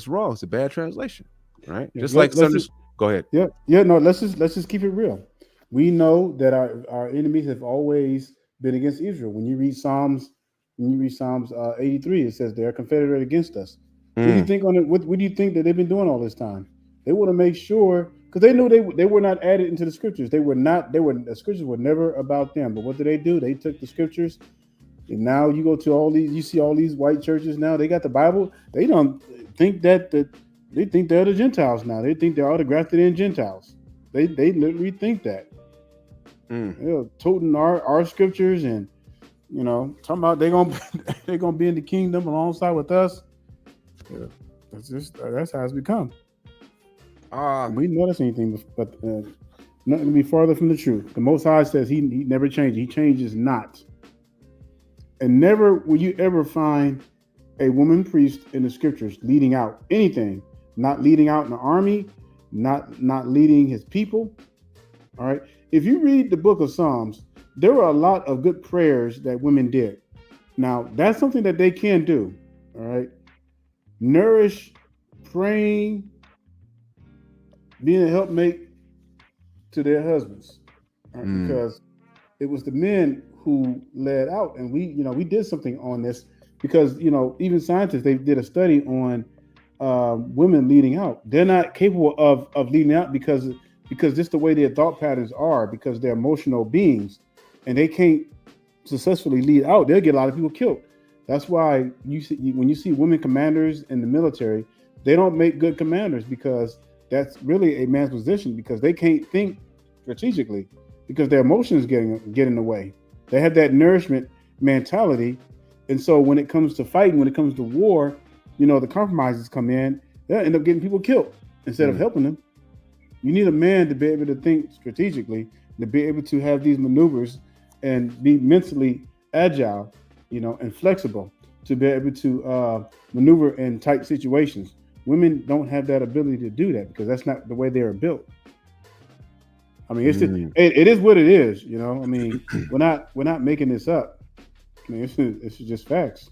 wrong. It's a bad translation, right? Yeah, just like some. Go ahead. Yeah. No, let's just keep it real. We know that our enemies have always been against Israel. When you read Psalms 83, it says they're confederate against us. What do you think on it? What do you think that they've been doing all this time? They want to make sure, because they knew they were not added into the scriptures. The scriptures were never about them. But what did? They took the scriptures, and now you go to you see all these white churches now. They got the Bible. They don't think they think they're the Gentiles now. They think they're all the grafted in Gentiles. They literally think that. They're toting our scriptures and talking about they're gonna be in the kingdom alongside with us. Yeah, that's how it's become. We notice anything, but nothing to be farther from the truth. The Most High says he never changes. He changes not. And never will you ever find a woman priest in the scriptures leading out anything, not leading out in the army, not leading his people. All right. If you read the book of Psalms, there were a lot of good prayers that women did. Now, that's something that they can do. All right. Nourish, praying, being a helpmate to their husbands. Right? Because it was the men who led out. And we did something on this because, even scientists, they did a study on women leading out. They're not capable of leading out because just the way their thought patterns are, because they're emotional beings and they can't successfully lead out. They'll get a lot of people killed. That's why when you see women commanders in the military, they don't make good commanders, because that's really a man's position, because they can't think strategically because their emotions get in the way. They have that nourishment mentality. And so when it comes to fighting, when it comes to war, the compromises come in, they'll end up getting people killed instead of helping them. You need a man to be able to think strategically, to be able to have these maneuvers and be mentally agile, and flexible to be able to maneuver in tight situations. Women don't have that ability to do that because that's not the way they are built. I mean, it is what it is. I mean, we're not making this up. I mean, it's just facts.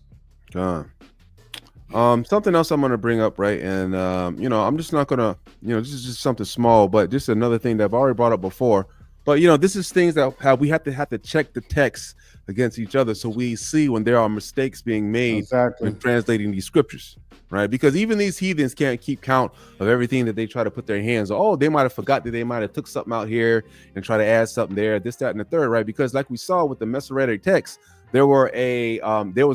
Something else I'm going to bring up, right? And I'm just not going to, this is just something small, but just another thing that I've already brought up before. But this is things that we have to check the text against each other, so we see when there are mistakes being made when translating these scriptures, right? Because even these heathens can't keep count of everything that they try to put their hands on. Oh, they might have forgot that they might have took something out here and try to add something there, this, that, and the third, right? Because like we saw with the Masoretic text, there was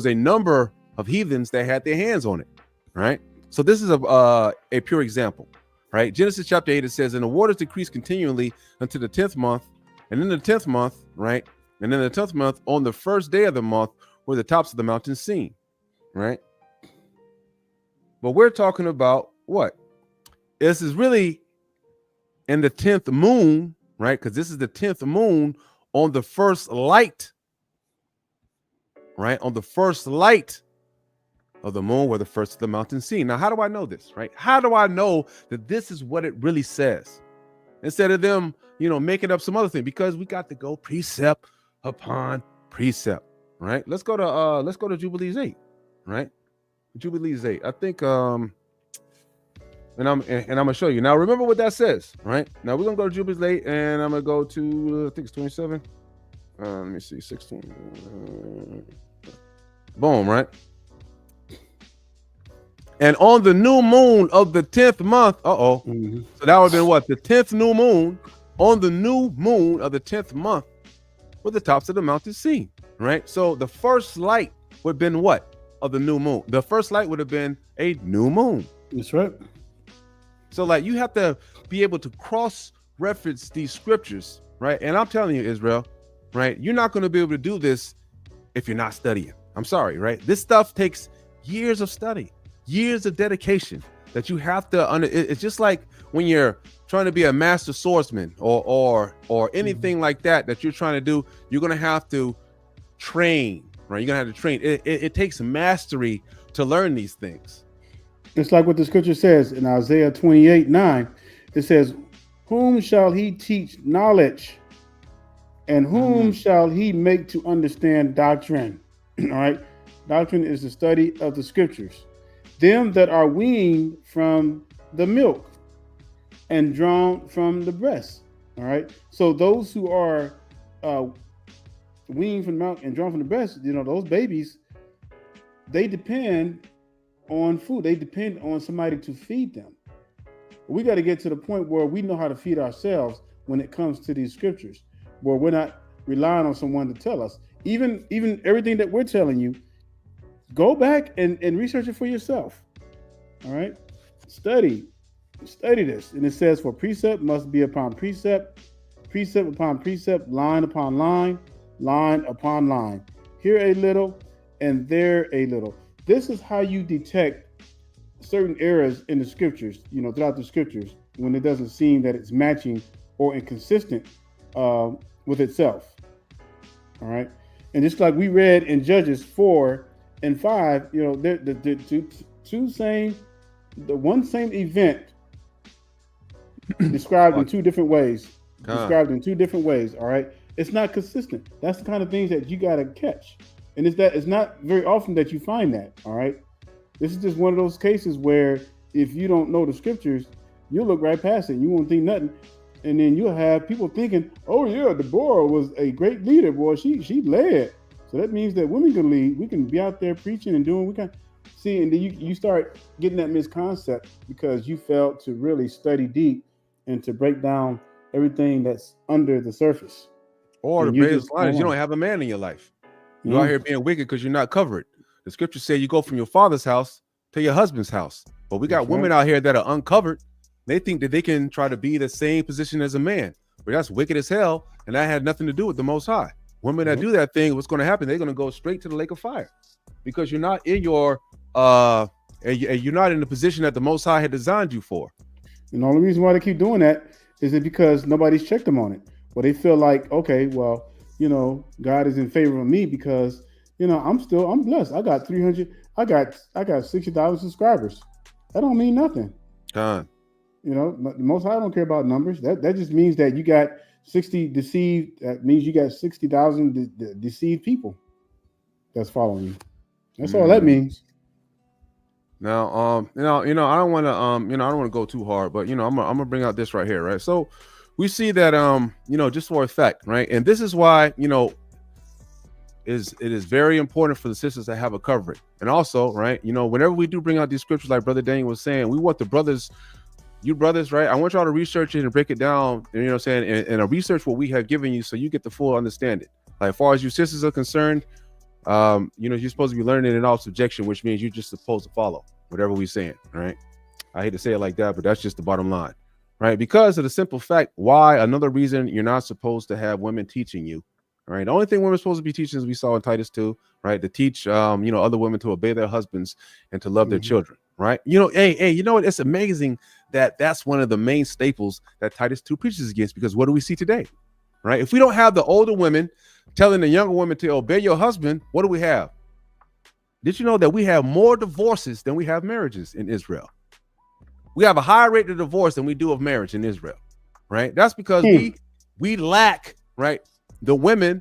a number of heathens that had their hands on it, right? So this is a pure example, right? Genesis chapter 8, it says, and the waters decreased continually until the 10th month, and in the 10th month, right? And in the 10th month, on the first day of the month, were the tops of the mountains seen, right? But we're talking about what? This is really in the 10th moon, right? Because this is the 10th moon on the first light, right? On the first light of the moon were the first of the mountains seen. Now, how do I know this, right? How do I know that this is what it really says? Instead of them, making up some other thing, because we got to go precept upon precept, right? Let's go to Jubilees 8, right? Jubilees 8. I think and I'm gonna show you. Now remember what that says, right? Now we're gonna go to Jubilees 8, and I'm gonna go to I think it's 27. Let me see, 16. Boom, right? And on the new moon of the 10th month, so that would have been what? The 10th new moon. On the new moon of the 10th month were the tops of the mountains seen, right? So the first light would have been what? Of the new moon. The first light would have been a new moon. That's right. So like you have to be able to cross-reference these scriptures, right? And I'm telling you, Israel, right? You're not going to be able to do this if you're not studying. I'm sorry, right? This stuff takes years of study, years of dedication that you have to it's just like when you're trying to be a master swordsman or anything like that you're trying to do. You're going to have to train, right? You're going to have to train. It takes mastery to learn these things. It's like what the scripture says in Isaiah 28:9. It says, whom shall he teach knowledge, and whom shall he make to understand doctrine? All right. Doctrine is the study of the scriptures. Them that are weaned from the milk and drawn from the breast. All right. So those who are weaned from the milk and drawn from the breast, those babies, they depend on food. They depend on somebody to feed them. We got to get to the point where we know how to feed ourselves when it comes to these scriptures, where we're not relying on someone to tell us. Even everything that we're telling you, go back and research it for yourself. All right, study this. And it says, for precept must be upon precept, precept upon precept, line upon line, line upon line, here a little and there a little. This is how you detect certain errors in the scriptures, throughout the scriptures, when it doesn't seem that it's matching or inconsistent with itself. All right. And just like we read in Judges 4 and 5, the one same event described in two different ways. All right. It's not consistent. That's the kind of things that you got to catch. And it's not very often that you find that. All right. This is just one of those cases where if you don't know the scriptures, you'll look right past it. You won't think nothing. And then you'll have people thinking, oh yeah, Deborah was a great leader, boy. She led. So that means that women can lead. We can be out there preaching and doing, we can see, and then you start getting that misconcept because you failed to really study deep and to break down everything that's under the surface. Or the greatest line is you don't have a man in your life. You're out here being wicked because you're not covered. The scriptures say you go from your father's house to your husband's house. But we got women out here that are uncovered. They think that they can try to be the same position as a man. But that's wicked as hell. And that had nothing to do with the Most High. Women that do that thing, what's going to happen? They're going to go straight to the lake of fire because you're not in your you're not in the position that the Most High had designed you for. And the only reason why they keep doing that is it because nobody's checked them on it. Well, they feel like, okay, well, God is in favor of me because, I'm blessed. I got 300, I got 60,000 subscribers. That don't mean nothing. God. The Most High don't care about numbers. That just means that you got 60 deceived. That means you got 60,000 deceived people that's following you. That's all that means. Now, I don't want to, I don't want to go too hard, but I'm gonna bring out this right here, right? So we see that, just for effect, right? And this is why, it is very important for the sisters to have a covering. And also, right, whenever we do bring out these scriptures, like Brother Daniel was saying, we want the brothers, you brothers, right? I want y'all to research it and break it down, and research what we have given you so you get the full understanding. Like, as far as you sisters are concerned, you're supposed to be learning in all subjection, which means you're just supposed to follow whatever we're saying, right? I hate to say it like that, but that's just the bottom line, right? Because of the simple fact, why another reason you're not supposed to have women teaching you, right? The only thing women are supposed to be teaching, as we saw in Titus 2, right? To teach, other women to obey their husbands and to love their children, right? Hey, you know what? It's amazing that that's one of the main staples that Titus 2 preaches against, because what do we see today, right? If we don't have the older women telling the younger women to obey your husband, what do we have? Did you know that we have more divorces than we have marriages in Israel? We have a higher rate of divorce than we do of marriage in Israel, right? That's because we lack, right, the women,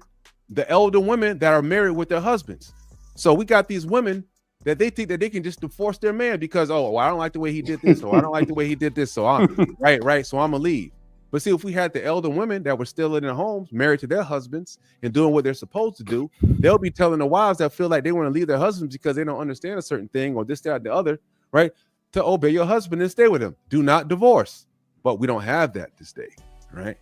the elder women that are married with their husbands. So we got these women that they think that they can just divorce their man because, I don't like the way he did this, or I don't like the way he did this, so I'm right, so I'm gonna leave. But see, if we had the elder women that were still in their homes, married to their husbands and doing what they're supposed to do, they'll be telling the wives that feel like they want to leave their husbands because they don't understand a certain thing or this, that, the other, right? To obey your husband and stay with him. Do not divorce. But we don't have that this day, right?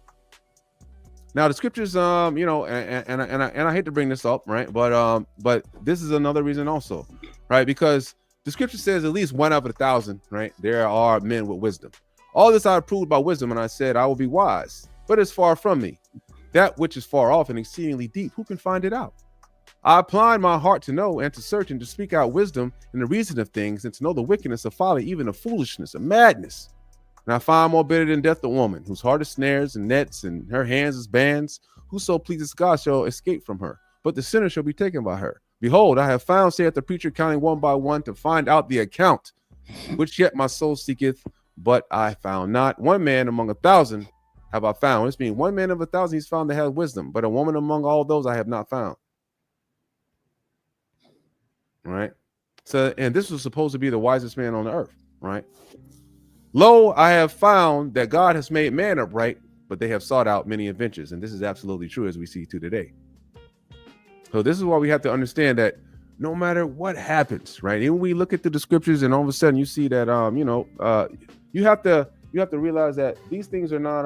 Now the scriptures, and I hate to bring this up, right? But this is another reason also, right? Because the scripture says at least 1 out of 1,000, right? There are men with wisdom. All this I proved by wisdom, and I said, I will be wise, but it's far from me. That which is far off and exceedingly deep, who can find it out? I applied my heart to know and to search and to speak out wisdom and the reason of things, and to know the wickedness of folly, even of foolishness, of madness. And I find more bitter than death the woman, whose heart is snares and nets, and her hands is bands. Whoso pleases God shall escape from her, but the sinner shall be taken by her. Behold, I have found, saith the preacher, counting one by one, to find out the account, which yet my soul seeketh, but I found not. One man among 1,000 have I found. This means 1 man of 1,000 he's found that has wisdom, but a woman among all those I have not found. Right? So, and this was supposed to be the wisest man on the earth, right? Lo, I have found that God has made man upright, but they have sought out many adventures. And this is absolutely true, as we see to today. So this is why we have to understand that no matter what happens, right? Even we look at the scriptures and all of a sudden you see that, you have to you have to realize that these things are not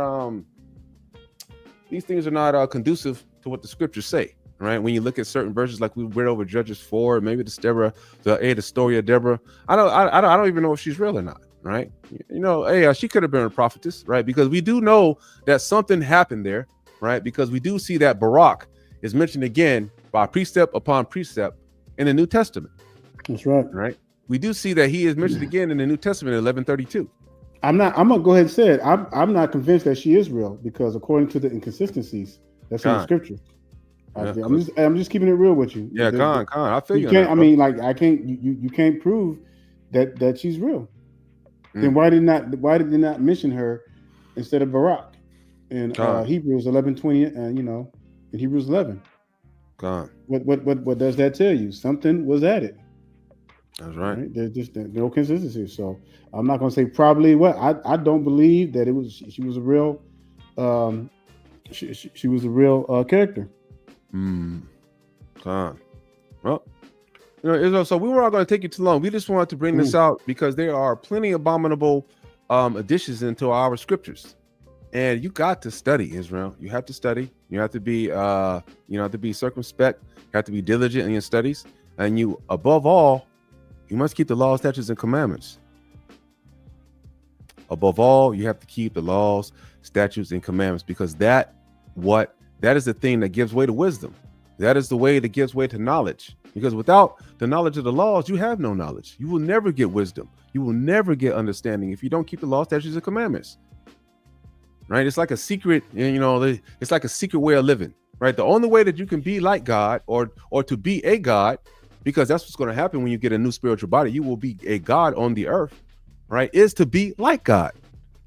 conducive to what the scriptures say, right? When you look at certain verses, like we read over Judges 4, maybe the story of Deborah. I don't even know if she's real or not, right? She could have been a prophetess, right? Because we do know that something happened there, right? Because we do see that Barak is mentioned again by precept upon precept in the New Testament. That's right. Right. We do see that he is mentioned again in the New Testament in 1132. I'm gonna go ahead and say it. I'm not convinced that she is real, because according to the inconsistencies that's in the scripture, I'm just keeping it real with you. Yeah, Khan, I feel you. I can't. You can't prove that she's real. Then why did they not mention her instead of Barak in Hebrews 11:20 and in Hebrews 11? Khan. What does that tell you? Something was added. That's right. There's just no consistency. So I'm not going to say probably what I don't believe that she was a real she was a real character. Well, Israel, so we were not going to take you too long. We just wanted to bring this out because there are plenty of abominable additions into our scriptures, and you got to study, Israel. You have to study. You have to be circumspect. You have to be diligent in your studies, and you, above all, you must keep the laws, statutes, and commandments. Above all, you have to keep the laws, statutes, and commandments, because that is the thing that gives way to wisdom. That is the way that gives way to knowledge. Because without the knowledge of the laws, you have no knowledge. You will never get wisdom. You will never get understanding if you don't keep the laws, statutes, and commandments. Right? It's like a secret, it's like a secret way of living. Right? The only way that you can be like God or to be a God, because that's what's going to happen when you get a new spiritual body. You will be a God on the earth, right? Is to be like God.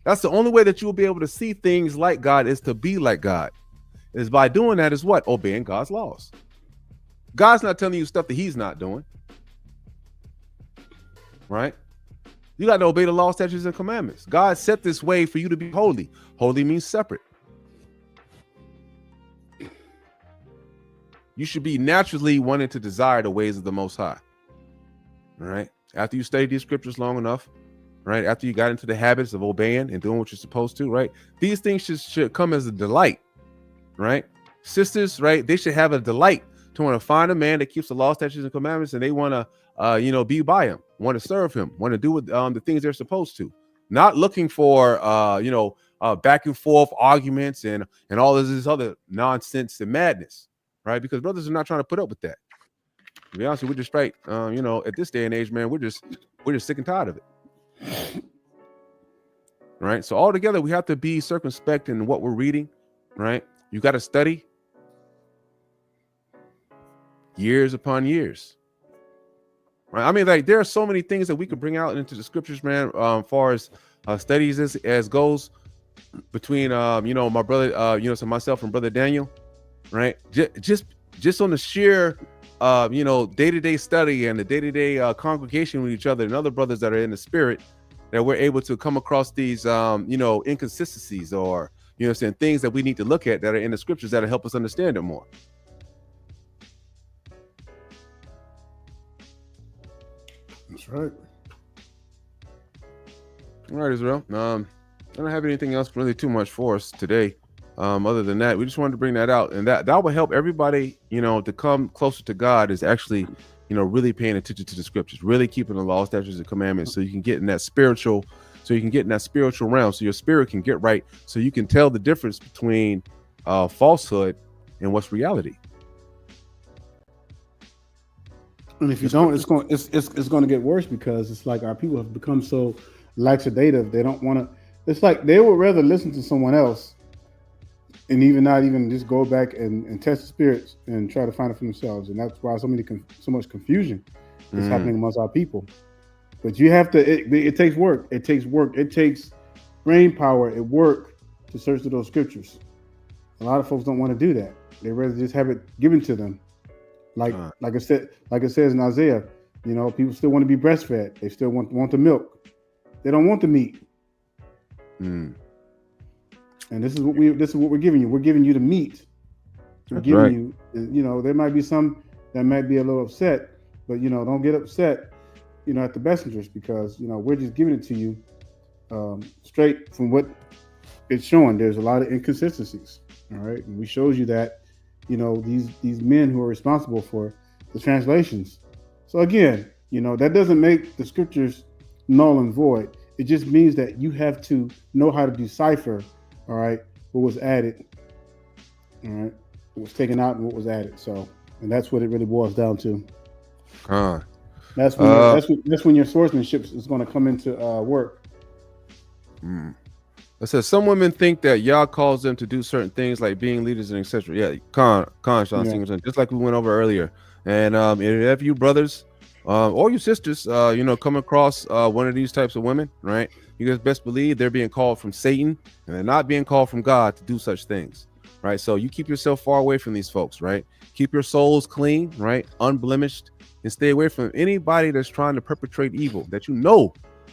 That's the only way that you will be able to see things like God, is to be like God. Is by doing that is what? Obeying God's laws. God's not telling you stuff that he's not doing, right? You got to obey the law, statutes, and commandments. God set this way for you to be holy. Holy means separate. You should be naturally wanting to desire the ways of the Most High. All right. After you study these scriptures long enough, right? After you got into the habits of obeying and doing what you're supposed to, right? These things should come as a delight, right? Sisters, right? They should have a delight to want to find a man that keeps the law, statutes, and commandments, and they want to, be by him, want to serve him, want to do the things they're supposed to. Not looking for, back and forth arguments and all of this other nonsense and madness. Right, because brothers are not trying to put up with that. To be honest, we're just straight. At this day and age, man, we're just sick and tired of it. Right. So altogether, we have to be circumspect in what we're reading. Right. You got to study years upon years. Right. I mean, like, there are so many things that we could bring out into the scriptures, man. As far as studies as goes between my brother, so myself and brother Daniel. Right, just on the sheer, day-to-day study and the day-to-day congregation with each other and other brothers that are in the spirit, that we're able to come across these, inconsistencies or, things that we need to look at that are in the scriptures that'll help us understand it more. That's right. All right, Israel. I don't have anything else really too much for us today. Other than that, we just wanted to bring that out, and that will help everybody, to come closer to God, is actually, really paying attention to the scriptures, really keeping the law, statutes, and commandments, so you can get in that spiritual realm, so your spirit can get right, so you can tell the difference between falsehood and what's reality. And if you don't, it's going to get worse, because it's like our people have become so laxadative. They don't want to. It's like they would rather listen to someone else and not even just go back and test the spirits and try to find it for themselves. And that's why so much confusion is happening amongst our people. But you have to, it takes work. It takes work. It takes brain power and work to search through those scriptures. A lot of folks don't want to do that. They rather just have it given to them. Like it says in Isaiah, people still want to be breastfed. They still want the milk. They don't want the meat. And this is what we're giving you. We're giving you the meat. We're giving you, there might be some that might be a little upset, but don't get upset, at the messengers, because we're just giving it to you straight from what it's showing. There's a lot of inconsistencies. All right, and we showed you that, these men who are responsible for the translations. So again, that doesn't make the scriptures null and void. It just means that you have to know how to decipher, all right, what was added, all right, what was taken out and what was added. So, and that's what it really boils down to. That's when your swordsmanship is going to come into work. It says some women think that Yah calls them to do certain things like being leaders and etc. Yeah, Sean, just like we went over earlier. And if you brothers or you sisters, come across one of these types of women, right? You guys best believe they're being called from Satan, and they're not being called from God to do such things, right? So you keep yourself far away from these folks, right? Keep your souls clean, right? Unblemished, and stay away from anybody that's trying to perpetrate evil that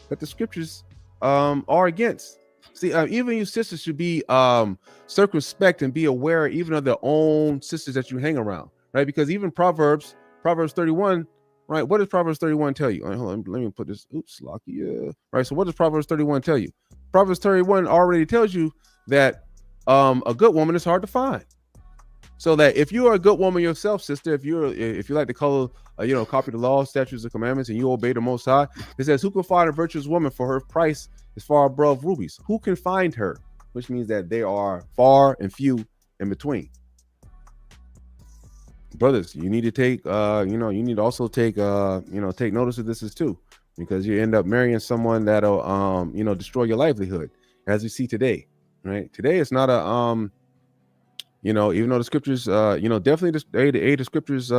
that the scriptures are against. See, even you sisters should be circumspect and be aware even of their own sisters that you hang around, right? Because even Proverbs 31, right? What does Proverbs 31 tell you? Hold on, let me put this. Oops, Locky. Right. So what does Proverbs 31 tell you? Proverbs 31 already tells you that a good woman is hard to find. So that if you are a good woman yourself, sister, if you like to copy the law, statutes, and commandments, and you obey the Most High, it says, "Who can find a virtuous woman? For her price is far above rubies." Who can find her? Which means that they are far and few in between. Brothers, you need to take, you need to also take, take notice of this as too, because you end up marrying someone that'll, destroy your livelihood, as we see today, right? Today it's not a, even though the scriptures, definitely the scriptures,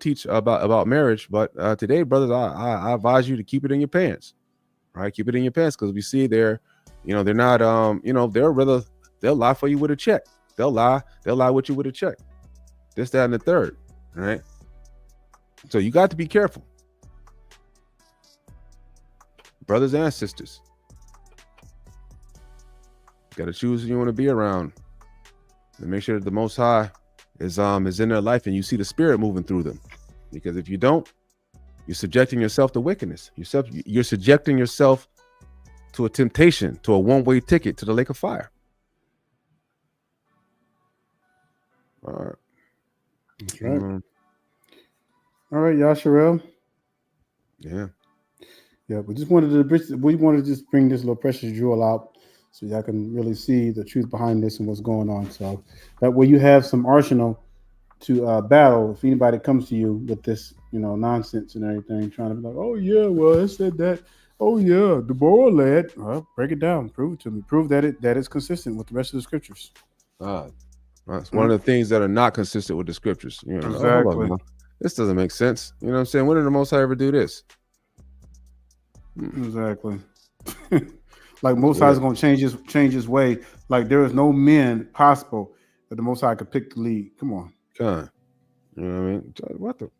teach about marriage, but today, brothers, I advise you to keep it in your pants, right? Keep it in your pants, because we see they're not, they'll lie for you with a check. They'll lie with you with a check. This, that, and the third, right? So you got to be careful, brothers and sisters. Got to choose who you want to be around. And make sure that the Most High is in their life and you see the Spirit moving through them. Because if you don't, you're subjecting yourself to wickedness. You're subjecting yourself to a temptation, to a one-way ticket to the lake of fire. All right. That's right. All right, Yasharel. Yeah. Yeah, we wanted to just bring this little precious jewel out, so y'all can really see the truth behind this and what's going on. So that way you have some arsenal to battle if anybody comes to you with this, nonsense and everything, trying to be like, oh yeah, well it said that. Oh yeah, Deborah led. Well, break it down. Prove it to me. Prove that it's consistent with the rest of the scriptures. That's one of the things that are not consistent with the scriptures. Exactly. This doesn't make sense. You know what I'm saying? When did the Most High ever do this? Exactly. Like Most High is going to change his way. Like there is no men possible that the Most High could pick the lead. Come on. God. You know what I mean? What the?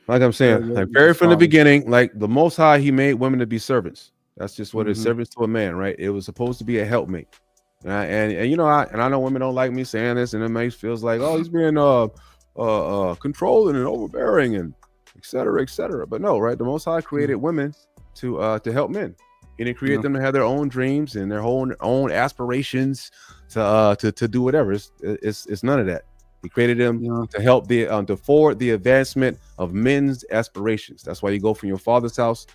Like I'm saying, from the beginning, like the Most High, he made women to be servants. That's just what is servants to a man, right? It was supposed to be a helpmate. And I know women don't like me saying this, and it makes feels like, oh, he's being controlling and overbearing and et cetera. But no, right? The Most High created women to help men. He didn't create them to have their own dreams and their own aspirations to do whatever. It's none of that. He created them to help to forward the advancement of men's aspirations. That's why you go from your father's house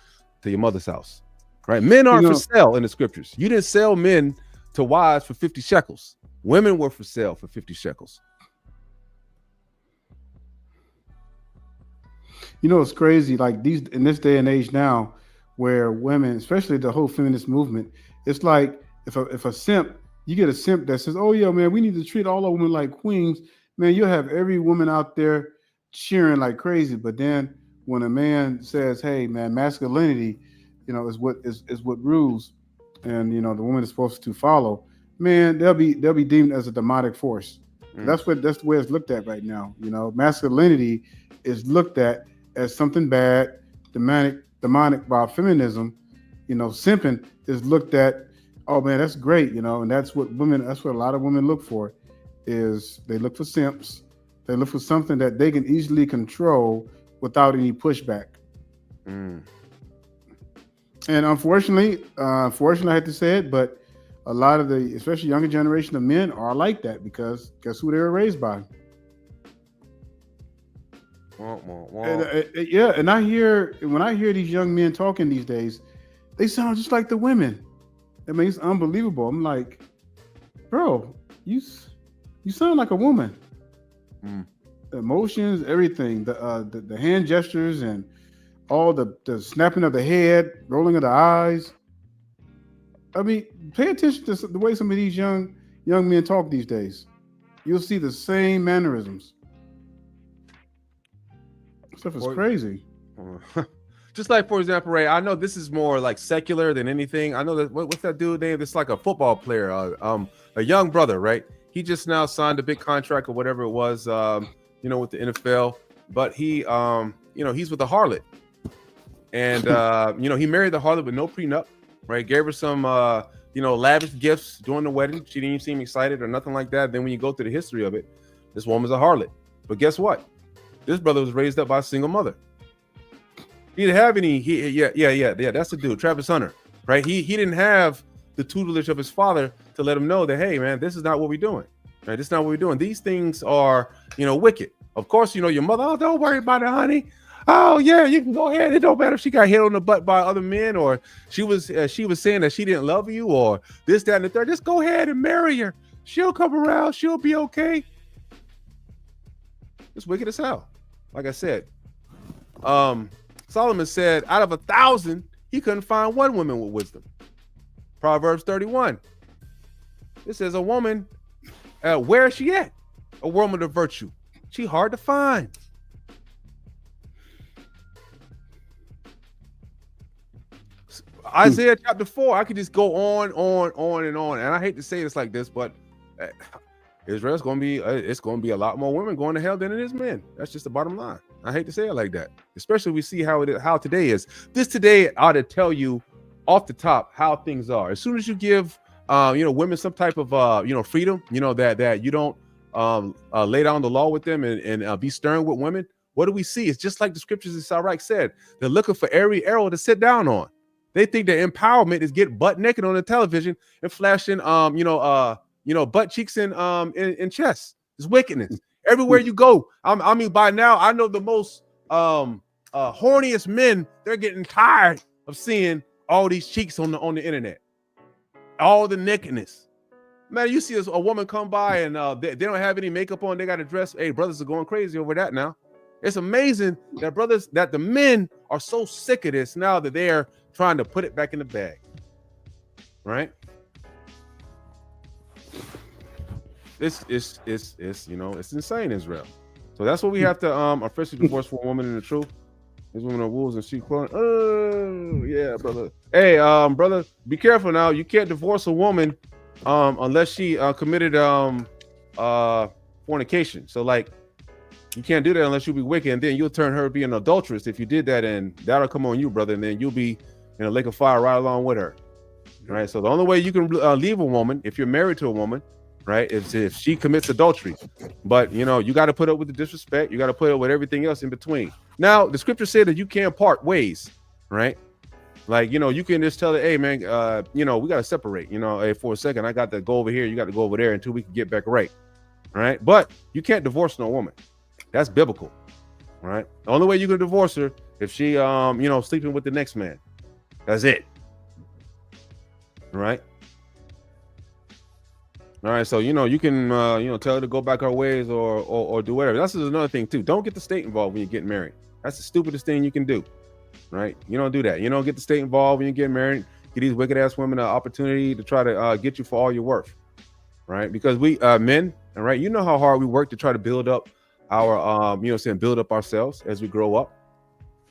to your mother's house, right? Men aren't for sale in the scriptures. You didn't sell men to wives for 50 shekels. Women were for sale for 50 shekels. It's crazy. Like in this day and age now, where women, especially the whole feminist movement, it's like if a simp, you get a simp that says, "Oh yeah, man, we need to treat all the women like queens." Man, you'll have every woman out there cheering like crazy. But then when a man says, "Hey, man, masculinity, is what rules," and the woman is supposed to follow, man, they'll be deemed as a demonic force. That's the way it's looked at right now. Masculinity is looked at as something bad, demonic, while feminism, simping is looked at, oh man, that's great, and that's what a lot of women look for, is they look for simps. They look for something that they can easily control without any pushback. And unfortunately, I had to say it, but a lot of the, especially younger generation of men, are like that because guess who they were raised by? Yeah, and when I hear these young men talking these days, they sound just like the women. I mean, it's unbelievable. I'm like, bro, you sound like a woman. Emotions, everything, the hand gestures and all the snapping of the head, rolling of the eyes. I mean, pay attention to the way some of these young men talk these days. You'll see the same mannerisms. Stuff is crazy. Just like, for example, Ray, I know this is more like secular than anything. I know that what's that dude name? It's like a football player, a young brother, right? He just now signed a big contract or whatever it was, with the NFL. But he, he's with a harlot, and he married the harlot with no prenup, right? Gave her some, lavish gifts during the wedding. She didn't even seem excited or nothing like that. Then when you go through the history of it, this woman's a harlot. But guess what? This brother was raised up by a single mother. He didn't have any. That's the dude, Travis Hunter, right? He didn't have the tutelage of his father to let him know that, hey, man, this is not what we're doing. Right? This is not what we're doing. These things are, wicked. Of course, your mother. Oh, don't worry about it, honey. Oh yeah, you can go ahead. It don't matter if she got hit on the butt by other men, or she was saying that she didn't love you, or this, that, and the third. Just go ahead and marry her. She'll come around. She'll be okay. It's wicked as hell. Like I said, Solomon said, out of 1,000, he couldn't find one woman with wisdom. Proverbs 31. It says, a woman, where is she at? A woman of virtue. She hard to find. Isaiah chapter 4, I could just go on and on. And I hate to say this like this, but Israel's going to be a lot more women going to hell than it is men. That's just the bottom line. I hate to say it like that, especially we see how today is. This today ought to tell you off the top how things are. As soon as you give, women some type of, freedom, that you don't lay down the law with them and be stern with women. What do we see? It's just like the scriptures in Sirach said. They're looking for every arrow to sit down on. They think that empowerment is getting butt naked on the television and flashing, butt cheeks and chest. It's wickedness. Everywhere you go, I mean, by now, I know the most horniest men, they're getting tired of seeing all these cheeks on the internet. All the nakedness. Man, you see a woman come by and they don't have any makeup on, they got a dress. Hey, brothers are going crazy over that now. It's amazing that the men are so sick of this now that they're trying to put it back in the bag. Right? It's insane, Israel. So that's what we have to officially divorce for a woman in the truth. These women are wolves and sheep clothing. Oh yeah, brother. Hey, brother, be careful now. You can't divorce a woman unless she committed fornication. So like, you can't do that unless you be wicked, and then you'll turn her be an adulteress if you did that, and that'll come on you, brother, and then you'll be in a lake of fire right along with her. Right. So the only way you can leave a woman, if you're married to a woman, right, is if she commits adultery. But you got to put up with the disrespect. You got to put up with everything else in between. Now, the scripture said that you can't part ways, right? Like, you can just tell her, hey, man, we got to separate. Hey, for a second, I got to go over here. You got to go over there until we can get back right. Right. But you can't divorce no woman. That's biblical. Right. The only way you can divorce her if she, sleeping with the next man. That's it. Right. All right, so you can tell her to go back her ways or do whatever. That's another thing too. Don't get the state involved when you're getting married. That's the stupidest thing you can do, right? You don't do that. You don't get the state involved when you get married. Get these wicked ass women an opportunity to try to get you for all you're worth, right? Because we men, all right, you know how hard we work to try to build up our build up ourselves as we grow up.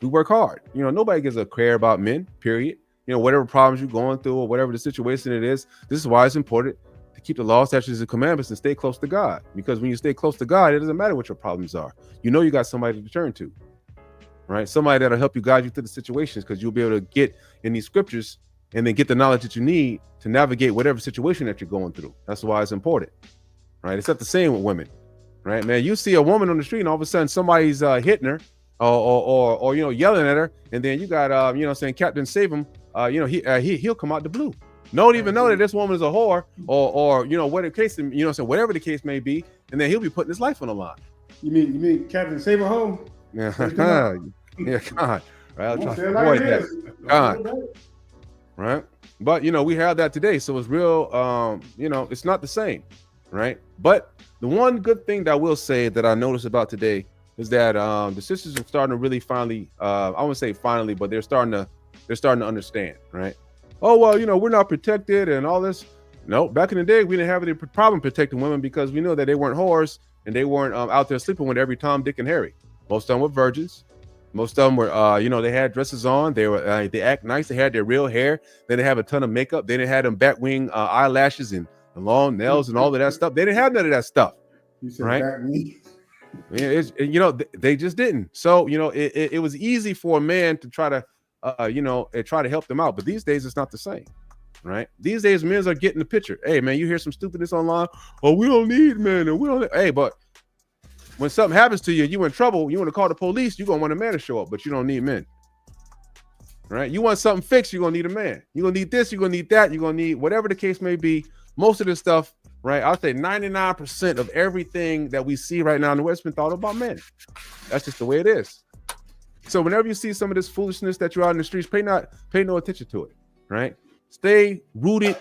We work hard. Nobody gives a care about men. Period. Whatever problems you're going through or whatever the situation it is. This is why it's important to keep the law, statutes, and commandments and stay close to God. Because when you stay close to God, it doesn't matter what your problems are. You got somebody to turn to, right? Somebody that'll help you guide you through the situations, because you'll be able to get in these scriptures and then get the knowledge that you need to navigate whatever situation that you're going through. That's why it's important, right? It's not the same with women, right, man? You see a woman on the street and all of a sudden somebody's hitting her or yelling at her, and then you got saying Captain Save him he'll come out the blue. Don't even know that this woman is a whore, or whatever whatever the case may be, and then he'll be putting his life on the line. You mean Captain Saberho? Yeah, God, right? I'll try to avoid that. God, right? But we have that today, so it's real. It's not the same, right? But the one good thing that I will say that I noticed about today is that the sisters are starting to really finally, I wouldn't say finally, but they're starting to understand, right? Oh, well, we're not protected and all this. No, back in the day, we didn't have any problem protecting women because we knew that they weren't whores and they weren't out there sleeping with every Tom, Dick, and Harry. Most of them were virgins. Most of them were, they had dresses on. They act nice. They had their real hair. They didn't have a ton of makeup. They didn't have them bat wing eyelashes and long nails and all of that stuff. They didn't have none of that stuff. You said right? bat wing. They just didn't. So, it was easy for a man to try to, try to help them out. But these days, it's not the same, right? These days, men are getting the picture. Hey, man, you hear some stupidness online. Oh, we don't need men. And we don't. Hey, but when something happens to you, you in trouble, you want to call the police, you're going to want a man to show up, but you don't need men, right? You want something fixed, you're going to need a man. You're going to need this, you're going to need that, you're going to need whatever the case may be. Most of this stuff, right? I'll say 99% of everything that we see right now in the West has been thought about men. That's just the way it is. So whenever you see some of this foolishness that you're out in the streets, pay no attention to it, right? Stay rooted,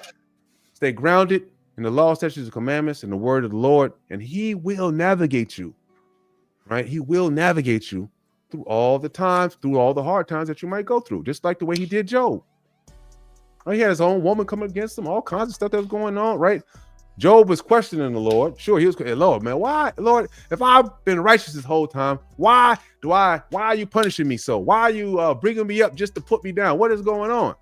stay grounded in the law, statutes, and commandments, and the word of the Lord, and he will navigate you, right? He will navigate you through all the times, through all the hard times that you might go through, just like the way he did Job. Right? He had his own woman coming against him, all kinds of stuff that was going on, right? Job was questioning the Lord. Sure, he was, Lord, man, why, Lord, if I've been righteous this whole time, why are you punishing me so? Why are you bringing me up just to put me down? What is going on?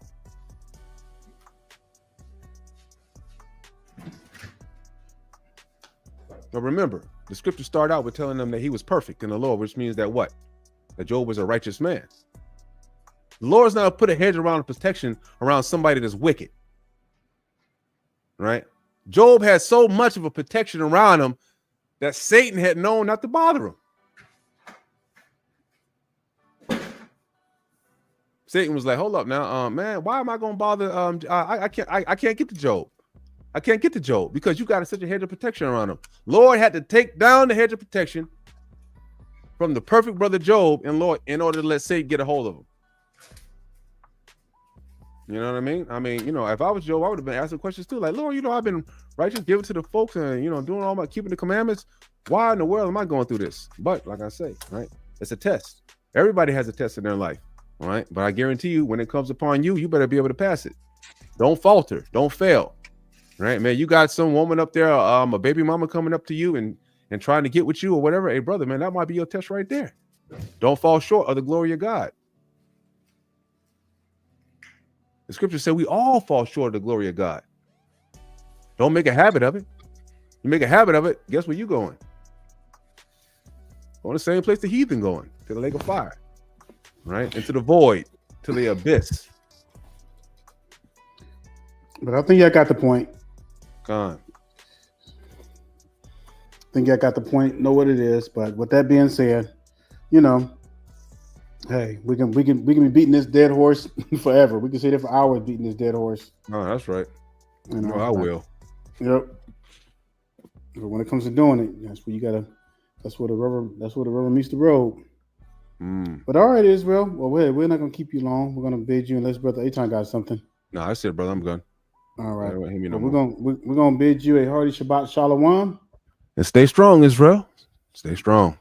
But remember, the scriptures start out with telling them that he was perfect in the Lord, which means that what? That Job was a righteous man. The Lord's not put a hedge around protection around somebody that's wicked, right? Job had so much of a protection around him that Satan had known not to bother him. Satan was like, hold up now, man, why am I going to bother? I can't get to Job. I can't get to Job because you got such a hedge of protection around him. Lord had to take down the hedge of protection from the perfect brother Job in order to let Satan get a hold of him. You know what I mean? I mean, if I was Job, I would have been asking questions too. Like, Lord, I've been righteous, giving to the folks and, doing all my keeping the commandments. Why in the world am I going through this? But like I say, right, it's a test. Everybody has a test in their life, all right? But I guarantee you, when it comes upon you, you better be able to pass it. Don't falter. Don't fail, right, man? You got some woman up there, a baby mama coming up to you and trying to get with you or whatever. Hey, brother, man, that might be your test right there. Don't fall short of the glory of God. The scripture said we all fall short of the glory of God. Don't make a habit of it. You make a habit of it, guess where you going? Going the same place the heathen going, to the lake of fire, right? Into the void, to the abyss. But I think I got the point. God. I think I got the point, know what it is. But with that being said, hey, we can be beating this dead horse forever. We can sit there for hours beating this dead horse. Oh, that's right. I will. Yep. But when it comes to doing it, that's where the rubber meets the road. But all right, Israel. Well, we're not gonna keep you long. We're gonna bid you unless Brother Aton got something. No, I said, brother, I'm gone. All right. We're gonna bid you a hearty Shabbat Shalom. And stay strong, Israel. Stay strong.